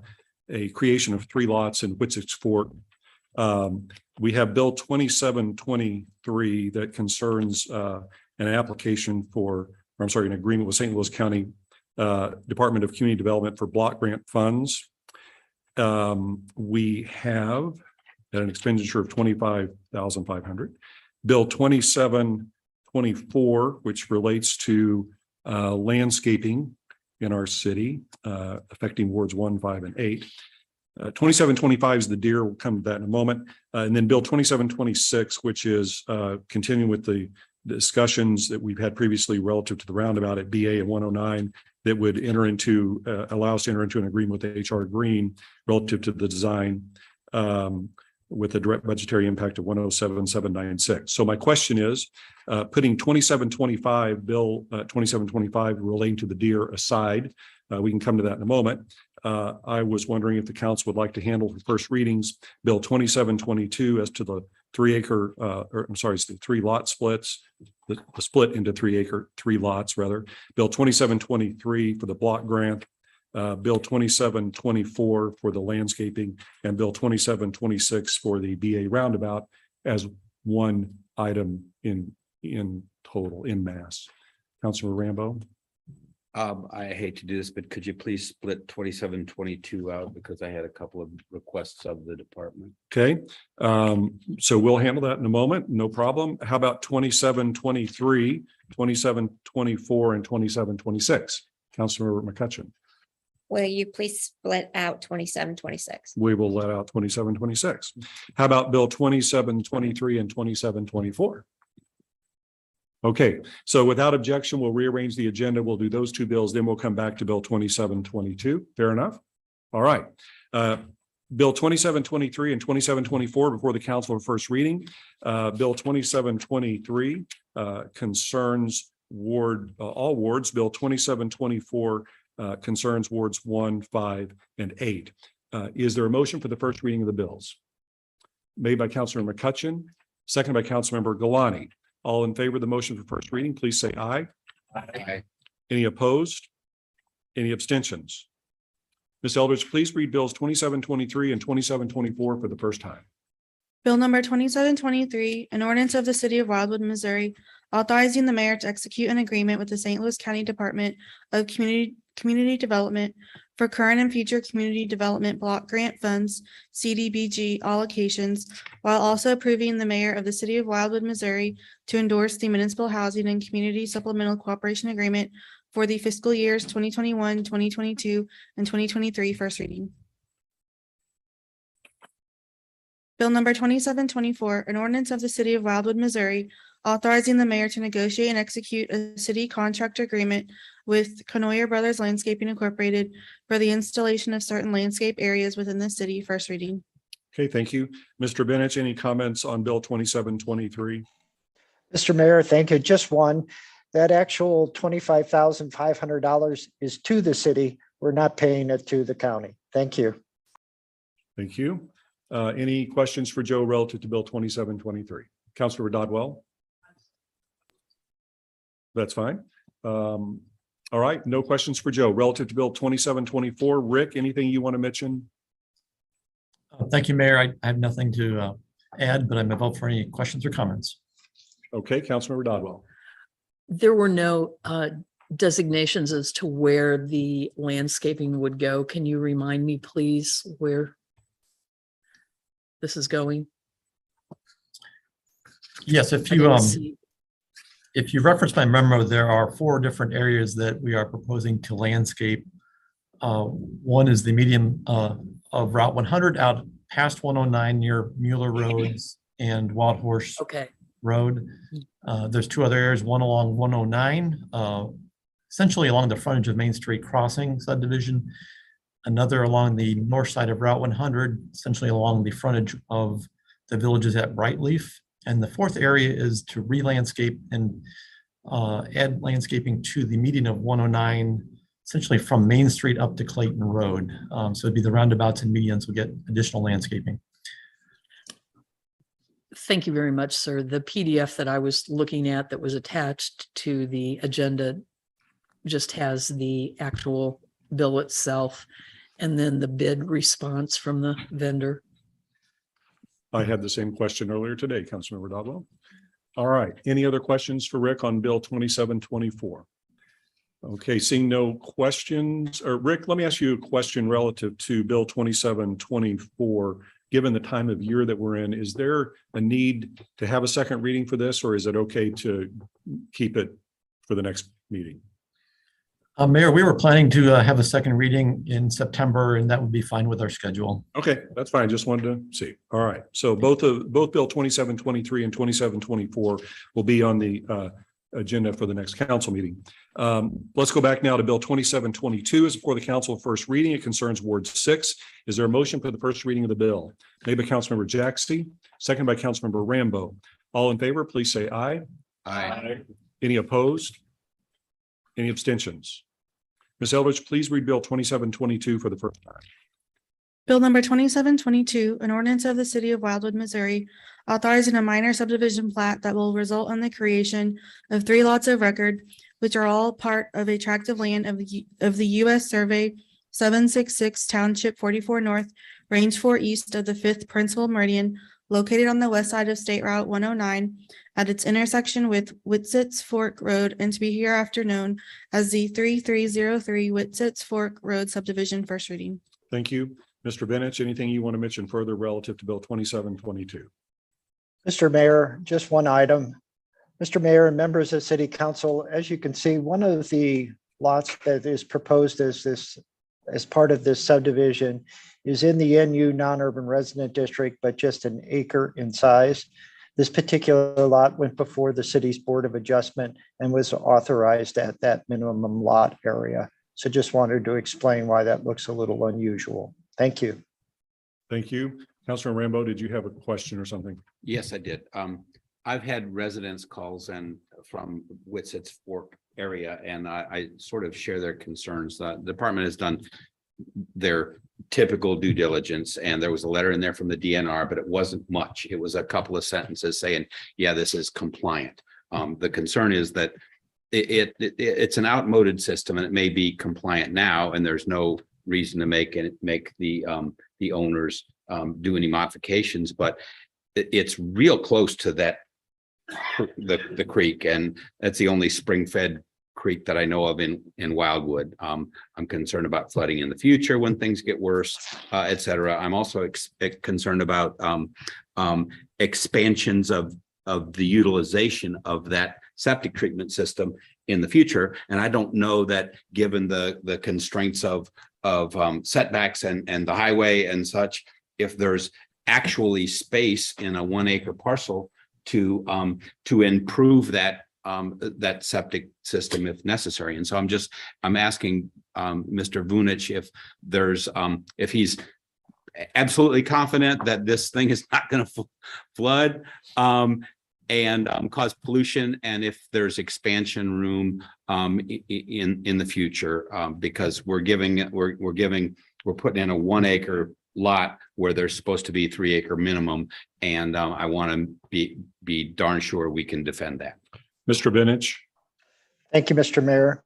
creation of 3 lots in Whitsix Fork. We have Bill 2723 that concerns an application for, or I'm sorry, an agreement with St. Louis County Department of Community Development for block grant funds. We have an expenditure of $25,500. Bill 2724, which relates to landscaping in our city, affecting wards 1, 5, and 8. 2725 is the deer. We'll come to that in a moment. And then Bill 2726, which is continuing with the discussions that we've had previously relative to the roundabout at BA and 109 that would enter into, allow us to enter into an agreement with HR Green relative to the design with a direct budgetary impact of 107,796. So my question is, putting 2725, Bill 2725 relating to the deer aside, we can come to that in a moment. I was wondering if the council would like to handle for first readings, Bill 2722 as to the 3 lot splits, the split into 3 lots rather. Bill 2723 for the block grant, Bill 2724 for the landscaping, and Bill 2726 for the BA roundabout as one item in total, in mass. Councilor Rambo. I hate to do this, but could you please split 2722 out, because I had a couple of requests of the department. Okay, so we'll handle that in a moment, no problem. How about 2723, 2724, and 2726? Councilor McCutcheon. Will you please split out 2726? We will let out 2726. How about Bill 2723 and 2724? Okay, so without objection, we'll rearrange the agenda. We'll do those 2 bills, then we'll come back to Bill 2722. Fair enough? All right. Bill 2723 and 2724 before the council for first reading. Bill 2723 concerns all wards. Bill 2724 concerns wards 1, 5, and 8. Is there a motion for the first reading of the bills? Made by Councilor McCutcheon, seconded by Councilmember Galani. All in favor of the motion for first reading, please say aye. Aye. Any opposed? Any abstentions? Ms. Eldridge, please read bills 2723 and 2724 for the first time. Bill number 2723, an ordinance of the city of Wildwood, Missouri, authorizing the mayor to execute an agreement with the St. Louis County Department of Community Development for current and future community development block grant funds, CDBG allocations, while also approving the mayor of the city of Wildwood, Missouri to endorse the municipal housing and community supplemental cooperation agreement for the fiscal years 2021, 2022, and 2023 first reading. Bill number 2724, an ordinance of the city of Wildwood, Missouri, authorizing the mayor to negotiate and execute a city contract agreement with Conoyer Brothers Landscaping Incorporated for the installation of certain landscape areas within the city. First reading. Okay, thank you. Mr. Bennett, any comments on Bill 2723? Mr. Mayor, thank you. Just one. That actual $25,500 is to the city. We're not paying it to the county. Thank you. Thank you. Any questions for Joe relative to Bill 2723? Councilor Dodwell? That's fine. All right, no questions for Joe relative to Bill 2724. Rick, anything you want to mention? Thank you, Mayor. I have nothing to add, but I'm available for any questions or comments. Okay, Councilmember Dodwell. There were no designations as to where the landscaping would go. Can you remind me, please, where this is going? Yes, if you reference my memo, there are 4 different areas that we are proposing to landscape One is the median of Route 100 out past 109 near Mueller Roads and Wild Horse Okay. Road. There's two other areas, one along 109, essentially along the frontage of Main Street Crossing subdivision. Another along the north side of Route 100, essentially along the frontage of the villages at Brightleaf. And the fourth area is to re-landscape and add landscaping to the median of 109, essentially from Main Street up to Clayton Road. So it'd be the roundabouts and medians will get additional landscaping. Thank you very much, sir. The PDF that I was looking at that was attached to the agenda just has the actual bill itself and then the bid response from the vendor. I had the same question earlier today, Councilmember Dodwell. All right. Any other questions for Rick on Bill 2724? Okay, seeing no questions, or Rick, let me ask you a question relative to Bill 2724. Given the time of year that we're in, is there a need to have a second reading for this, or is it okay to keep it for the next meeting? Mayor, we were planning to have a second reading in September, and that would be fine with our schedule. Okay, that's fine. Just wanted to see. All right. So both Bill 2723 and 2724 will be on the agenda for the next council meeting. Let's go back now to Bill 2722 is before the council first reading. It concerns Ward 6. Is there a motion for the first reading of the bill? Made by Councilmember Jackson, second by Councilmember Rambo. All in favor, please say aye. Aye. Any opposed? Any abstentions? Ms. Eldridge, please read Bill 2722 for the first time. Bill number 2722, an ordinance of the city of Wildwood, Missouri, authorizing a minor subdivision plat that will result in the creation of 3 lots of record, which are all part of a tract of land of the U.S. Survey 766 Township 44 North, Range 4 East of the 5th Principal Meridian, located on the west side of State Route 109 at its intersection with Whitsets Fork Road, and to be hereafter known as the 3303 Whitsets Fork Road subdivision. First reading. Thank you. Mr. Bennett, anything you want to mention further relative to Bill 2722? Mr. Mayor, just one item. Mr. Mayor and members of City Council, as you can see, one of the lots that is proposed as part of this subdivision is in the NU non-urban resident district, but just an acre in size. This particular lot went before the city's Board of Adjustment and was authorized at that minimum lot area. So just wanted to explain why that looks a little unusual. Thank you. Thank you. Councilor Rambo, did you have a question or something? Yes, I did. I've had residents calls in from Whitsets Fork area, and I sort of share their concerns. The department has done their typical due diligence, and there was a letter in there from the DNR, but it wasn't much. It was a couple of sentences saying, yeah, this is compliant. The concern is that it's an outmoded system, and it may be compliant now, and there's no reason to make the owners do any modifications, but it's real close to that the creek, and that's the only spring-fed creek that I know of in Wildwood. I'm concerned about flooding in the future when things get worse, et cetera. I'm also concerned about expansions of the utilization of that septic treatment system in the future. And I don't know that, given the constraints of setbacks and the highway and such, if there's actually space in a 1 acre parcel to improve that septic system if necessary. And so I'm asking Mr. Vunich if he's absolutely confident that this thing is not going to flood and cause pollution, and if there's expansion room in the future, because we're putting in a 1 acre lot where there's supposed to be 3 acre minimum, and I want to be darn sure we can defend that. Mr. Benich. Thank you, Mr. Mayor.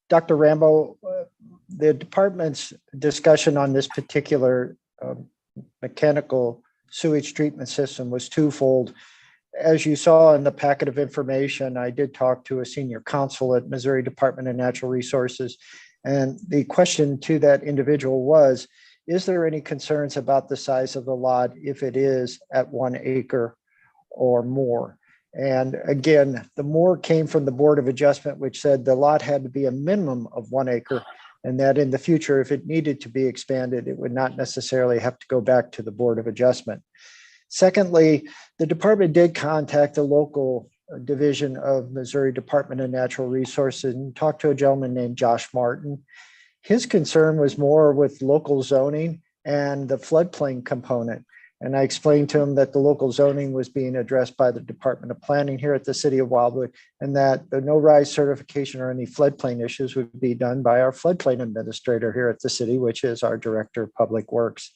Dr. Rambo, the department's discussion on this particular mechanical sewage treatment system was twofold. As you saw in the packet of information, I did talk to a senior counsel at Missouri Department of Natural Resources, and the question to that individual was, is there any concerns about the size of the lot if it is at 1 acre or more? And again, the more came from the Board of Adjustment, which said the lot had to be a minimum of 1 acre. and that in the future, if it needed to be expanded, it would not necessarily have to go back to the Board of Adjustment. Secondly, the department did contact the local division of Missouri Department of Natural Resources and talked to a gentleman named Josh Martin. His concern was more with local zoning and the floodplain component. And I explained to him that the local zoning was being addressed by the Department of Planning here at the city of Wildwood, and that the no-rise certification or any floodplain issues would be done by our floodplain administrator here at the city, which is our Director of Public Works.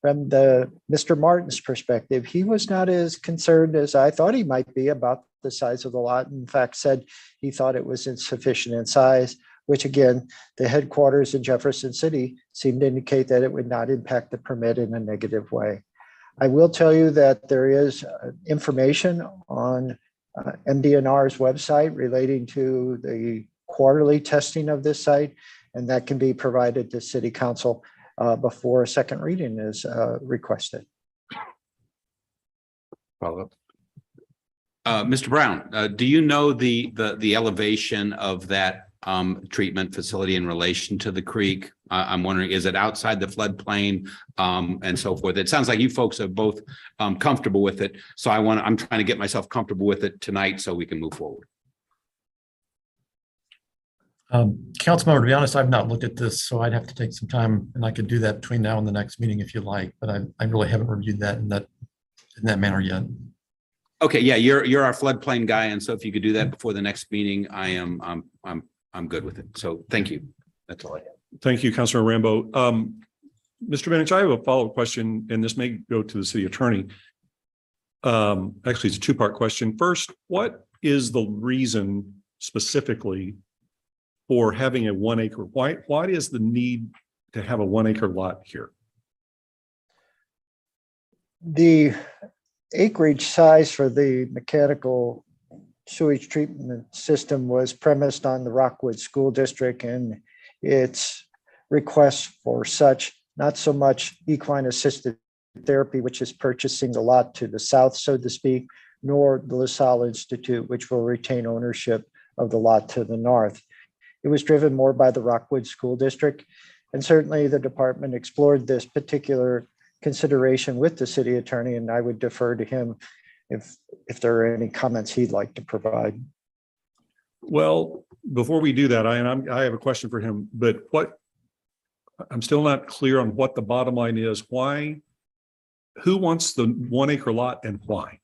From Mr. Martin's perspective, he was not as concerned as I thought he might be about the size of the lot. In fact, said he thought it was insufficient in size, which again, the headquarters in Jefferson City seemed to indicate that it would not impact the permit in a negative way. I will tell you that there is information on MDNR's website relating to the quarterly testing of this site, and that can be provided to City Council before a second reading is requested. Follow up. Mr. Brown, do you know the elevation of that treatment facility in relation to the creek? I'm wondering, is it outside the floodplain and so forth? It sounds like you folks are both comfortable with it. So I'm trying to get myself comfortable with it tonight so we can move forward. Councilmember, to be honest, I've not looked at this, so I'd have to take some time, and I could do that between now and the next meeting if you like, but I really haven't reviewed that in that manner yet. Okay, yeah, you're our floodplain guy, and so if you could do that before the next meeting, I'm good with it. So thank you. That's all I have. Thank you, Councilor Rambo. Mr. Benich, I have a follow-up question, and this may go to the city attorney. Actually, it's a two-part question. First, what is the reason specifically for having a 1 acre? Why is the need to have a 1 acre lot here? The acreage size for the mechanical sewage treatment system was premised on the Rockwood School District and its request for such, not so much equine assisted therapy, which is purchasing the lot to the south, so to speak, nor the LaSalle Institute, which will retain ownership of the lot to the north. It was driven more by the Rockwood School District, and certainly the department explored this particular consideration with the city attorney, and I would defer to him if there are any comments he'd like to provide. Well, before we do that, I have a question for him, but I'm still not clear on what the bottom line is. Who wants the 1 acre lot and why?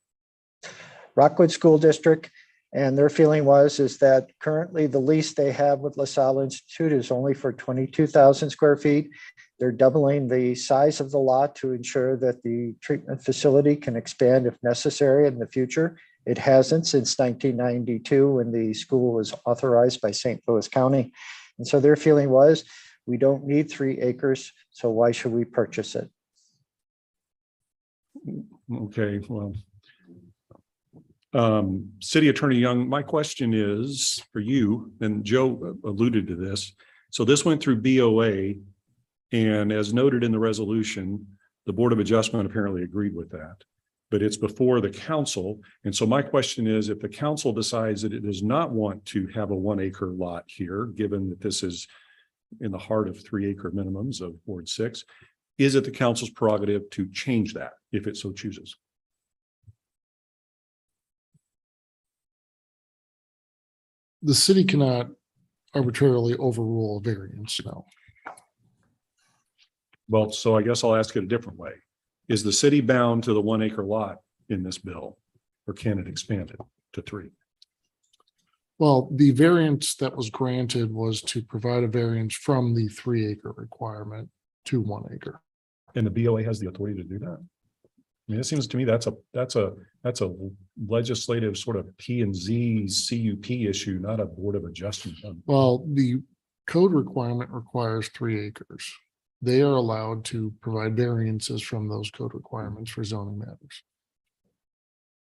Rockwood School District, and their feeling is that currently the lease they have with LaSalle Institute is only for 22,000 square feet. They're doubling the size of the lot to ensure that the treatment facility can expand if necessary in the future. It hasn't since 1992 when the school was authorized by St. Louis County. And so their feeling was, we don't need 3 acres, so why should we purchase it? Okay, well, City Attorney Young, my question is for you, and Joe alluded to this. So this went through BOA, and as noted in the resolution, the Board of Adjustment apparently agreed with that, but it's before the council. And so my question is, if the council decides that it does not want to have a 1 acre lot here, given that this is in the heart of 3 acre minimums of Ward 6, is it the council's prerogative to change that if it so chooses? The city cannot arbitrarily overrule a variance now. Well, so I guess I'll ask it a different way. Is the city bound to the 1 acre lot in this bill, or can it expand it to 3? Well, the variance that was granted was to provide a variance from the 3 acre requirement to 1 acre. And the BOA has the authority to do that? I mean, it seems to me that's a legislative sort of P and Z CUP issue, not a Board of Adjustment. Well, the code requirement requires 3 acres. They are allowed to provide variances from those code requirements for zoning matters.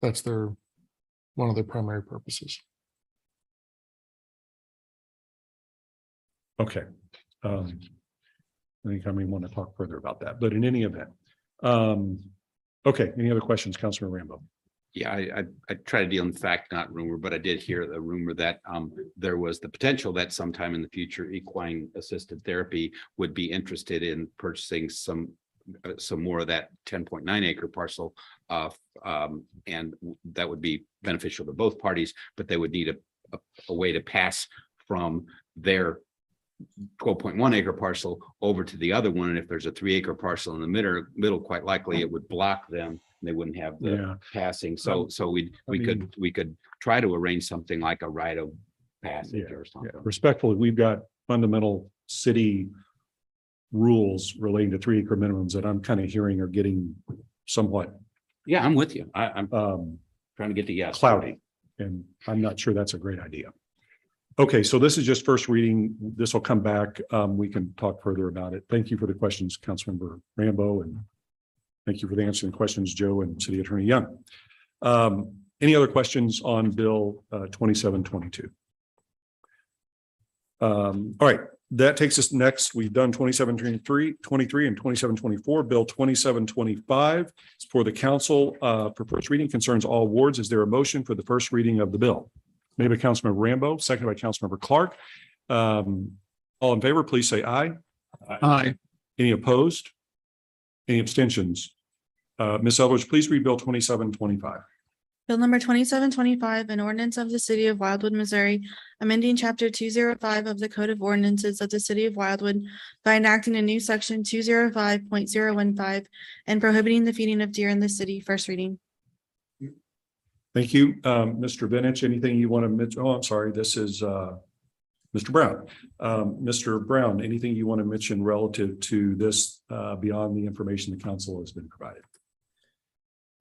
That's one of their primary purposes. Okay. I think I may want to talk further about that, but in any event, okay. Any other questions, Councilor Rambo? Yeah, I try to deal in fact, not rumor, but I did hear the rumor that there was the potential that sometime in the future equine assisted therapy would be interested in purchasing some more of that 10.9 acre parcel. And that would be beneficial to both parties, but they would need a way to pass from their 12.1 acre parcel over to the other one. And if there's a 3 acre parcel in the middle, quite likely it would block them. They wouldn't have the passing. So we could try to arrange something like a right of passage or something. Respectfully, we've got fundamental city rules relating to 3 acre minimums that I'm kind of hearing are getting somewhat. Yeah, I'm with you. I'm trying to get to yes. Cloudy, and I'm not sure that's a great idea. Okay, so this is just first reading. This will come back. We can talk further about it. Thank you for the questions, Councilmember Rambo, and thank you for the answering questions, Joe and City Attorney Young. Any other questions on Bill 2722? All right, that takes us next. We've done 2723 and 2724. Bill 2725 is for the council for first reading, concerns all wards. Is there a motion for the first reading of the bill? Made by Councilmember Rambo, seconded by Councilmember Clark. All in favor, please say aye. Aye. Any opposed? Any abstentions? Ms. Eldridge, please read Bill 2725. Bill number 2725, an ordinance of the city of Wildwood, Missouri, amending chapter 205 of the Code of Ordinances of the city of Wildwood by enacting a new section 205.015 and prohibiting the feeding of deer in the city. First reading. Thank you. Mr. Benich, anything you want to mention? Oh, I'm sorry. This is Mr. Brown. Mr. Brown, anything you want to mention relative to this beyond the information the council has been provided?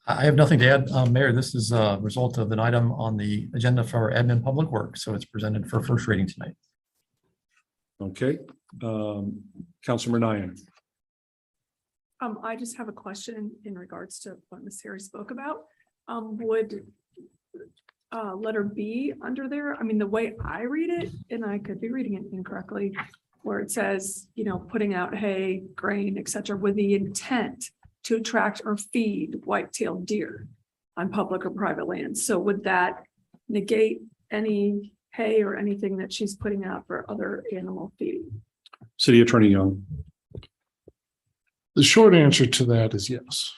I have nothing to add, Mayor. This is a result of an item on the agenda for admin public work, so it's presented for first reading tonight. Okay. Councilmember Nyan. I just have a question in regards to what Ms. Harris spoke about. Would letter B under there, I mean, the way I read it, and I could be reading it incorrectly, where it says, putting out hay, grain, etc., with the intent to attract or feed white-tailed deer on public or private lands. So would that negate any hay or anything that she's putting out for other animal feeding? City Attorney Young. The short answer to that is yes.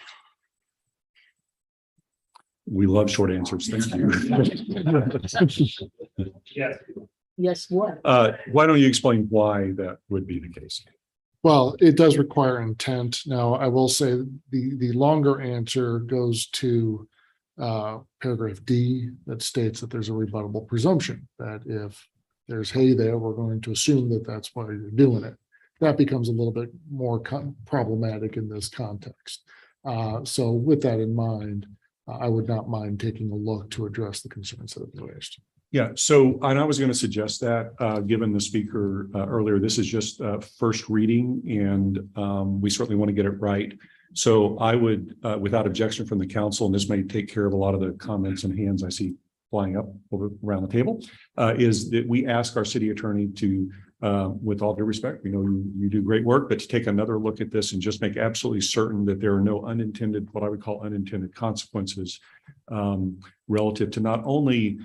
We love short answers. Thank you. Yes. Yes, what? Why don't you explain why that would be the case? Well, it does require intent. Now, I will say the longer answer goes to paragraph D that states that there's a rebuttable presumption that if there's hay there, we're going to assume that that's why you're doing it. That becomes a little bit more problematic in this context. So with that in mind, I would not mind taking a look to address the concerns that have been raised. Yeah, so, and I was going to suggest that, given the speaker earlier, this is just first reading, and we certainly want to get it right. So I would, without objection from the council, and this may take care of a lot of the comments and hands I see flying up around the table, is that we ask our city attorney to, with all due respect, we know you do great work, but to take another look at this and just make absolutely certain that there are no unintended, what I would call unintended consequences relative to not only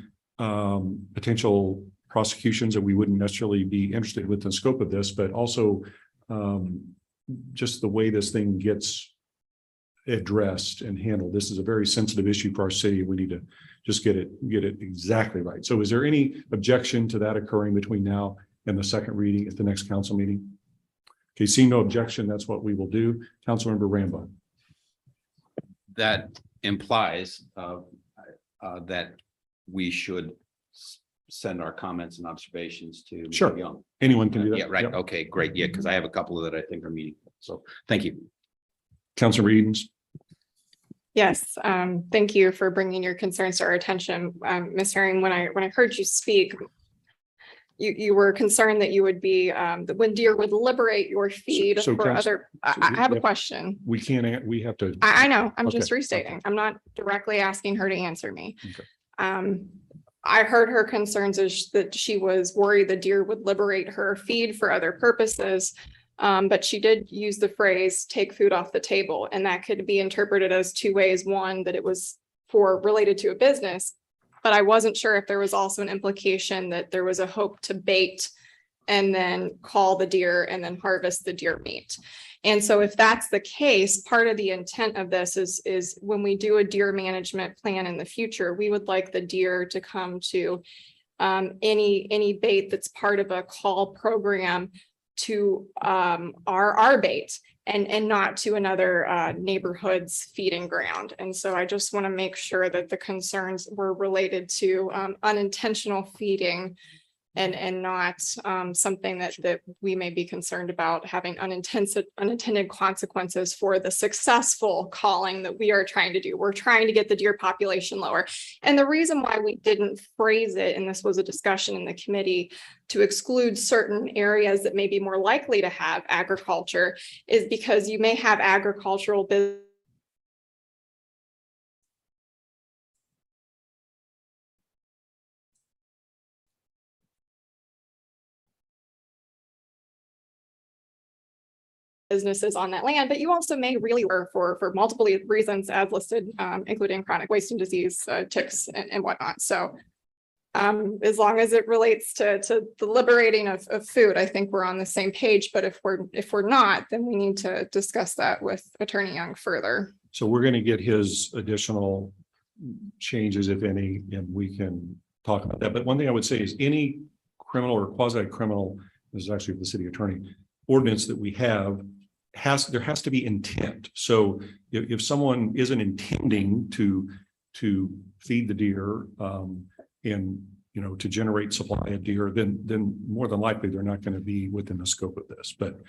potential prosecutions that we wouldn't necessarily be interested with the scope of this, but also just the way this thing gets addressed and handled. This is a very sensitive issue for our city. We need to just get it exactly right. So is there any objection to that occurring between now and the second reading at the next council meeting? Okay, seeing no objection, that's what we will do. Councilmember Rambo. That implies that we should send our comments and observations to Mr. Sure. Young. Anyone can do that. Yeah, right. Yep. Okay, great. Yeah, because I have a couple that I think are meaningful. So thank you. Councilmember Edens. Yes, thank you for bringing your concerns to our attention. Ms. Herring, when I heard you speak, you were concerned that you would be, that when deer would liberate your feed So for other, I have a question. We can't, we have to. I know, I'm just Okay, restating. okay. I'm not directly asking her to answer me. Okay. I heard her concerns is that she was worried the deer would liberate her feed for other purposes. But she did use the phrase take food off the table, and that could be interpreted as two ways. One, that it was for related to a business. But I wasn't sure if there was also an implication that there was a hope to bait and then call the deer and then harvest the deer meat. And so if that's the case, part of the intent of this is when we do a deer management plan in the future, we would like the deer to come to any bait that's part of a call program to our bait and not to another neighborhood's feeding ground. And so I just want to make sure that the concerns were related to unintentional feeding and not something that we may be concerned about having unintended consequences for the successful calling that we are trying to do. We're trying to get the deer population lower. And the reason why we didn't phrase it, and this was a discussion in the committee, to exclude certain areas that may be more likely to have agriculture, is because you may have agricultural business businesses on that land, but you also may really work for multiple reasons as listed, including chronic wasting disease, ticks and whatnot. So as long as it relates to the liberating of food, I think we're on the same page. But if we're not, then we need to discuss that with Attorney Young further. So we're going to get his additional changes, if any, and we can talk about that. But one thing I would say is any criminal or quasi-criminal, this is actually the city attorney, ordinance that we have, there has to be intent. So if someone isn't intending to feed the deer and to generate supply of deer, then more than likely they're not going to be within the scope of this. But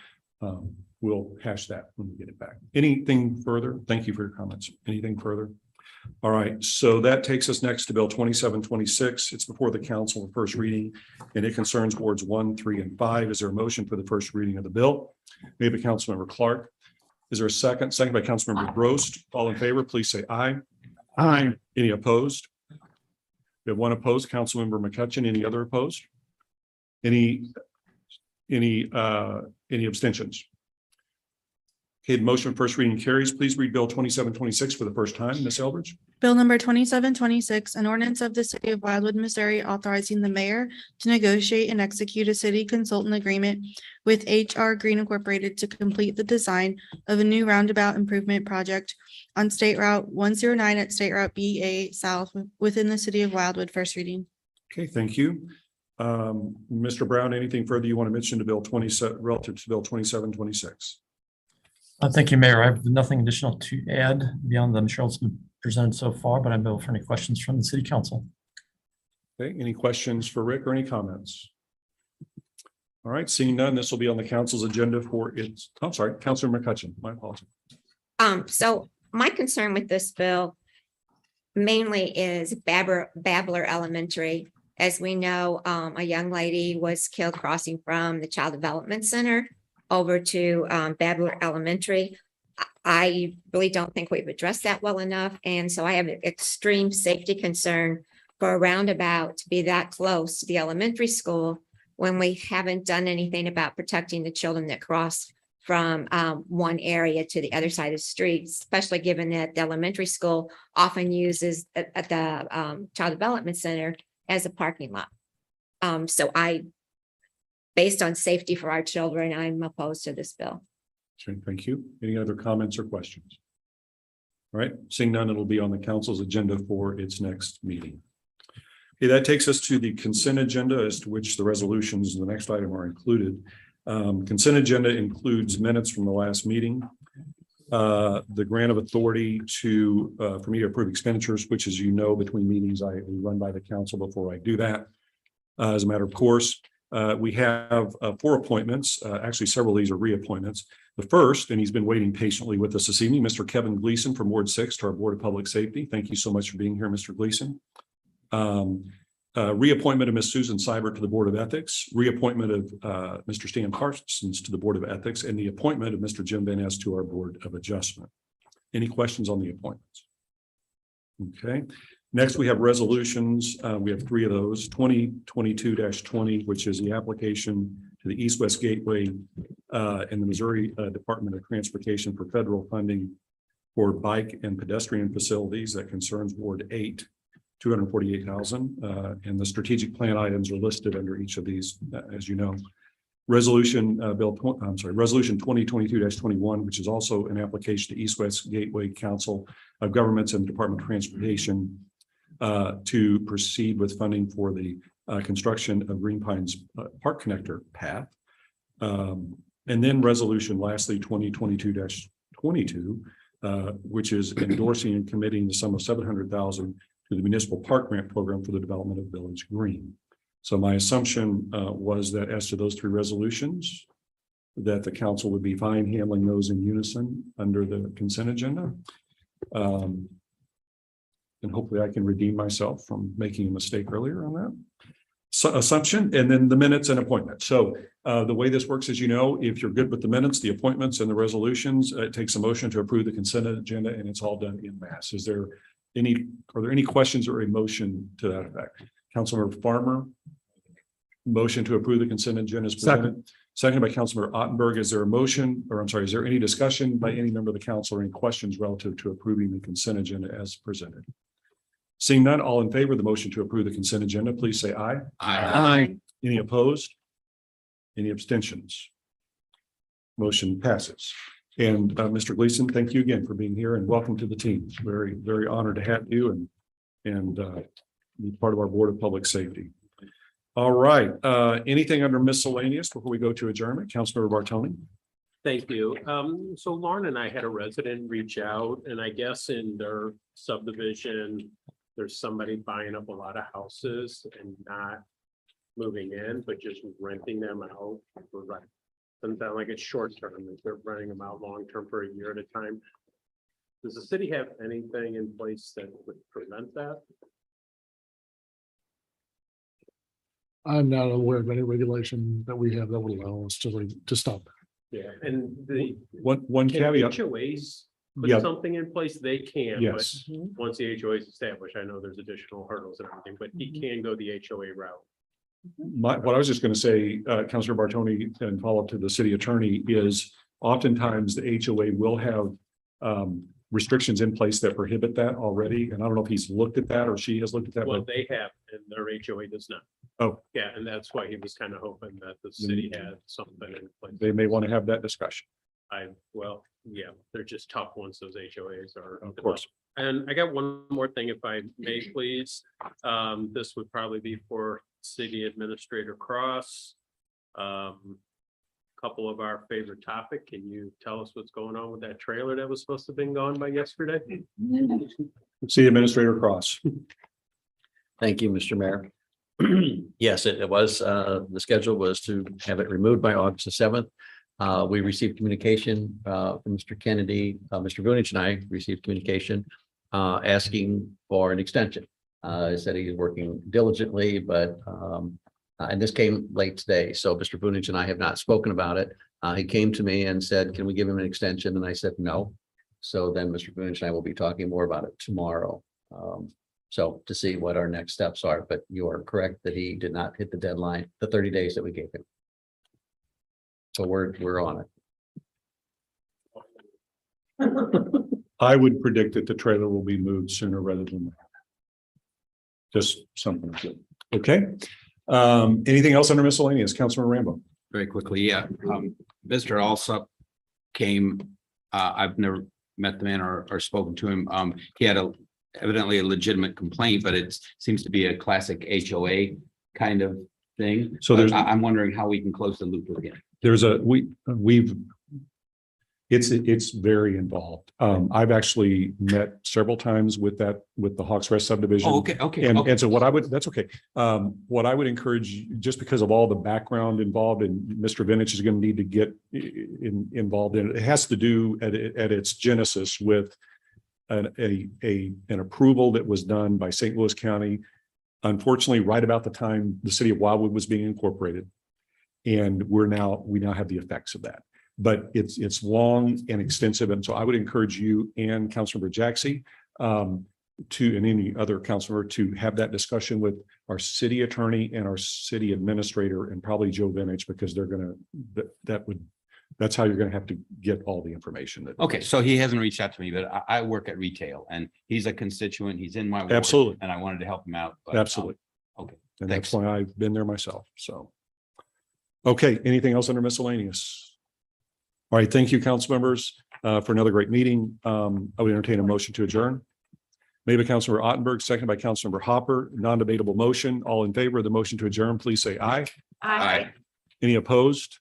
we'll hash that when we get it back. Anything further? Thank you for your comments. Anything further? All right, so that takes us next to Bill 2726. It's before the council for first reading, and it concerns wards 1, 3, and 5. Is there a motion for the first reading of the bill? Made by Councilmember Clark. Is there a second? Second by Councilmember Grost. All in favor, please say aye. Aye. Any opposed? We have one opposed, Councilmember McCutcheon. Any other opposed? Any abstentions? Okay, the motion for first reading carries. Please read Bill 2726 for the first time, Ms. Elbridge. Bill number 2726, an ordinance of the city of Wildwood, Missouri, authorizing the mayor to negotiate and execute a city consultant agreement with HR Green Incorporated to complete the design of a new roundabout improvement project on State Route 109 at State Route BA South within the city of Wildwood. First reading. Okay, thank you. Mr. Brown, anything further you want to mention to Bill 27 relative to Bill 2726? Thank you, Mayor. I have nothing additional to add beyond the Michelle's been presented so far, but I'm available for any questions from the city council. Okay, any questions for Rick or any comments? All right, seeing none, this will be on the council's agenda for its, I'm sorry, Councilor McCutcheon, my apologies. So my concern with this bill mainly is Babbler Elementary. As we know, a young lady was killed crossing from the Child Development Center over to Babbler Elementary. I really don't think we've addressed that well enough. And so I have an extreme safety concern for a roundabout to be that close to the elementary school when we haven't done anything about protecting the children that cross from one area to the other side of the street, especially given that the elementary school often uses at the Child Development Center as a parking lot. Based on safety for our children, I'm opposed to this bill. Okay, thank you. Any other comments or questions? All right, seeing none, it'll be on the council's agenda for its next meeting. Okay, that takes us to the consent agenda, as to which the resolutions in the next item are included. Consent agenda includes minutes from the last meeting, the grant of authority for me to approve expenditures, which, as you know, between meetings, we run by the council before I do that. As a matter of course, we have 4 appointments. Actually, several of these are reappointments. The first, and he's been waiting patiently with us this evening, Mr. Kevin Gleason from Ward 6 to our Board of Public Safety. Thank you so much for being here, Mr. Gleason. Reappointment of Ms. Susan Seibert to the Board of Ethics, reappointment of Mr. Stan Parsons to the Board of Ethics, and the appointment of Mr. Jim Van Ness to our Board of Adjustment. Any questions on the appointments? Okay. Next, we have resolutions. We have 3 of those. 2022-20, which is the application to the East-West Gateway and the Missouri Department of Transportation for federal funding for bike and pedestrian facilities that concerns Ward 8, 248,000. And the strategic plan items are listed under each of these, as you know. Resolution Resolution 2022-21, which is also an application to East West Gateway Council of Governments and Department of Transportation to proceed with funding for the construction of Green Pines Park Connector path. And then resolution lastly 2022-22, which is endorsing and committing the sum of $700,000 to the municipal park grant program for the development of Village Green. So my assumption was that as to those three resolutions, that the council would be fine handling those in unison under the consent agenda. And hopefully I can redeem myself from making a mistake earlier on that. So assumption, and then the minutes and appointments. So the way this works is, you know, if you're good with the minutes, the appointments and the resolutions, it takes a motion to approve the consent agenda and it's all done in mass. Are there any questions or a motion to that effect? Councilmember Farmer, motion to approve the consent agenda is presented. Second by Councilmember Ottenberg. Is there a motion, or I'm sorry, is there any discussion by any member of the council or any questions relative to approving the consent agenda as presented? Seeing none, all in favor of the motion to approve the consent agenda, please say aye. Aye. Any opposed? Any abstentions? Motion passes. And Mr. Gleason, thank you again for being here and welcome to the team. Very, very honored to have you and be part of our Board of Public Safety. All right. Anything under miscellaneous before we go to adjournment? Councilmember Bartoni. Thank you. So Lauren and I had a resident reach out, and I guess in their subdivision, there's somebody buying up a lot of houses and not moving in, but just renting them out for rent. Doesn't sound like it's short term, if they're renting them out long term for a year at a time. Does the city have anything in place that would prevent that? I'm not aware of any regulation that we have that would allow us to stop. Yeah, and the One can caveat. HOAs put Yeah. something in place? They can, but Yes. once the HOA is established, I know there's additional hurdles and everything, but he can go the HOA route. What I was just going to say, Councilor Bartoni, and follow up to the city attorney, is oftentimes the HOA will have restrictions in place that prohibit that already. And I don't know if he's looked at that or she has looked at that. Well, But they have, and their HOA does not. Oh. Yeah, and that's why he was kind of hoping that the city had something in place. they may want to have that discussion. Well, yeah, they're just tough once those HOAs are. Of course. And I got one more thing, if I may, please. This would probably be for City Administrator Cross. Couple of our favorite topic. Can you tell us what's going on with that trailer that was supposed to have been gone by yesterday? City Administrator Cross. Thank you, Mr. Mayor. Yes, it was, the schedule was to have it removed by August the 7th. We received communication from Mr. Kennedy, Mr. Vunich and I received communication asking for an extension. He said he's working diligently, but and this came late today. So Mr. Vunich and I have not spoken about it. He came to me and said, can we give him an extension? And I said, no. So then Mr. Vunich and I will be talking more about it tomorrow. So to see what our next steps are, but you are correct that he did not hit the deadline, the 30 days that we gave him. So we're on it. I would predict that the trailer will be moved sooner rather than later. Just something. Okay. Anything else under miscellaneous? Councilman Rambo. Very quickly, yeah. Mr. Alsop came, I've never met the man or spoken to him. He had evidently a legitimate complaint, but it seems to be a classic HOA kind of thing. So there's, I'm wondering how we can close the loop again. there's it's very involved. I've actually met several times with the Hawks Rest subdivision. Oh, okay. And so that's okay. What I would encourage, just because of all the background involved, and Mr. Vintage is going to need to get involved in it, it has to do at its genesis with an approval that was done by St. Louis County, unfortunately, right about the time the city of Wildwood was being incorporated. And we now have the effects of that. But it's long and extensive. And so I would encourage you and Councilmember Jaxie and any other councilor to have that discussion with our city attorney and our city administrator and probably Joe Vintage, because they're that would That's how you're going to have to get all the information that. Okay, so he hasn't reached out to me, but I work at retail and he's a constituent. He's in my ward. Absolutely. And I wanted to help him out. but, Absolutely. Okay. And that's Thanks. why I've been there myself. So. Okay, anything else under miscellaneous? All right, thank you, council members, for another great meeting. I would entertain a motion to adjourn. Made by Councilmember Ottenberg, seconded by Councilmember Hopper, non-debatable motion. All in favor of the motion to adjourn, please say aye. Aye. Any opposed?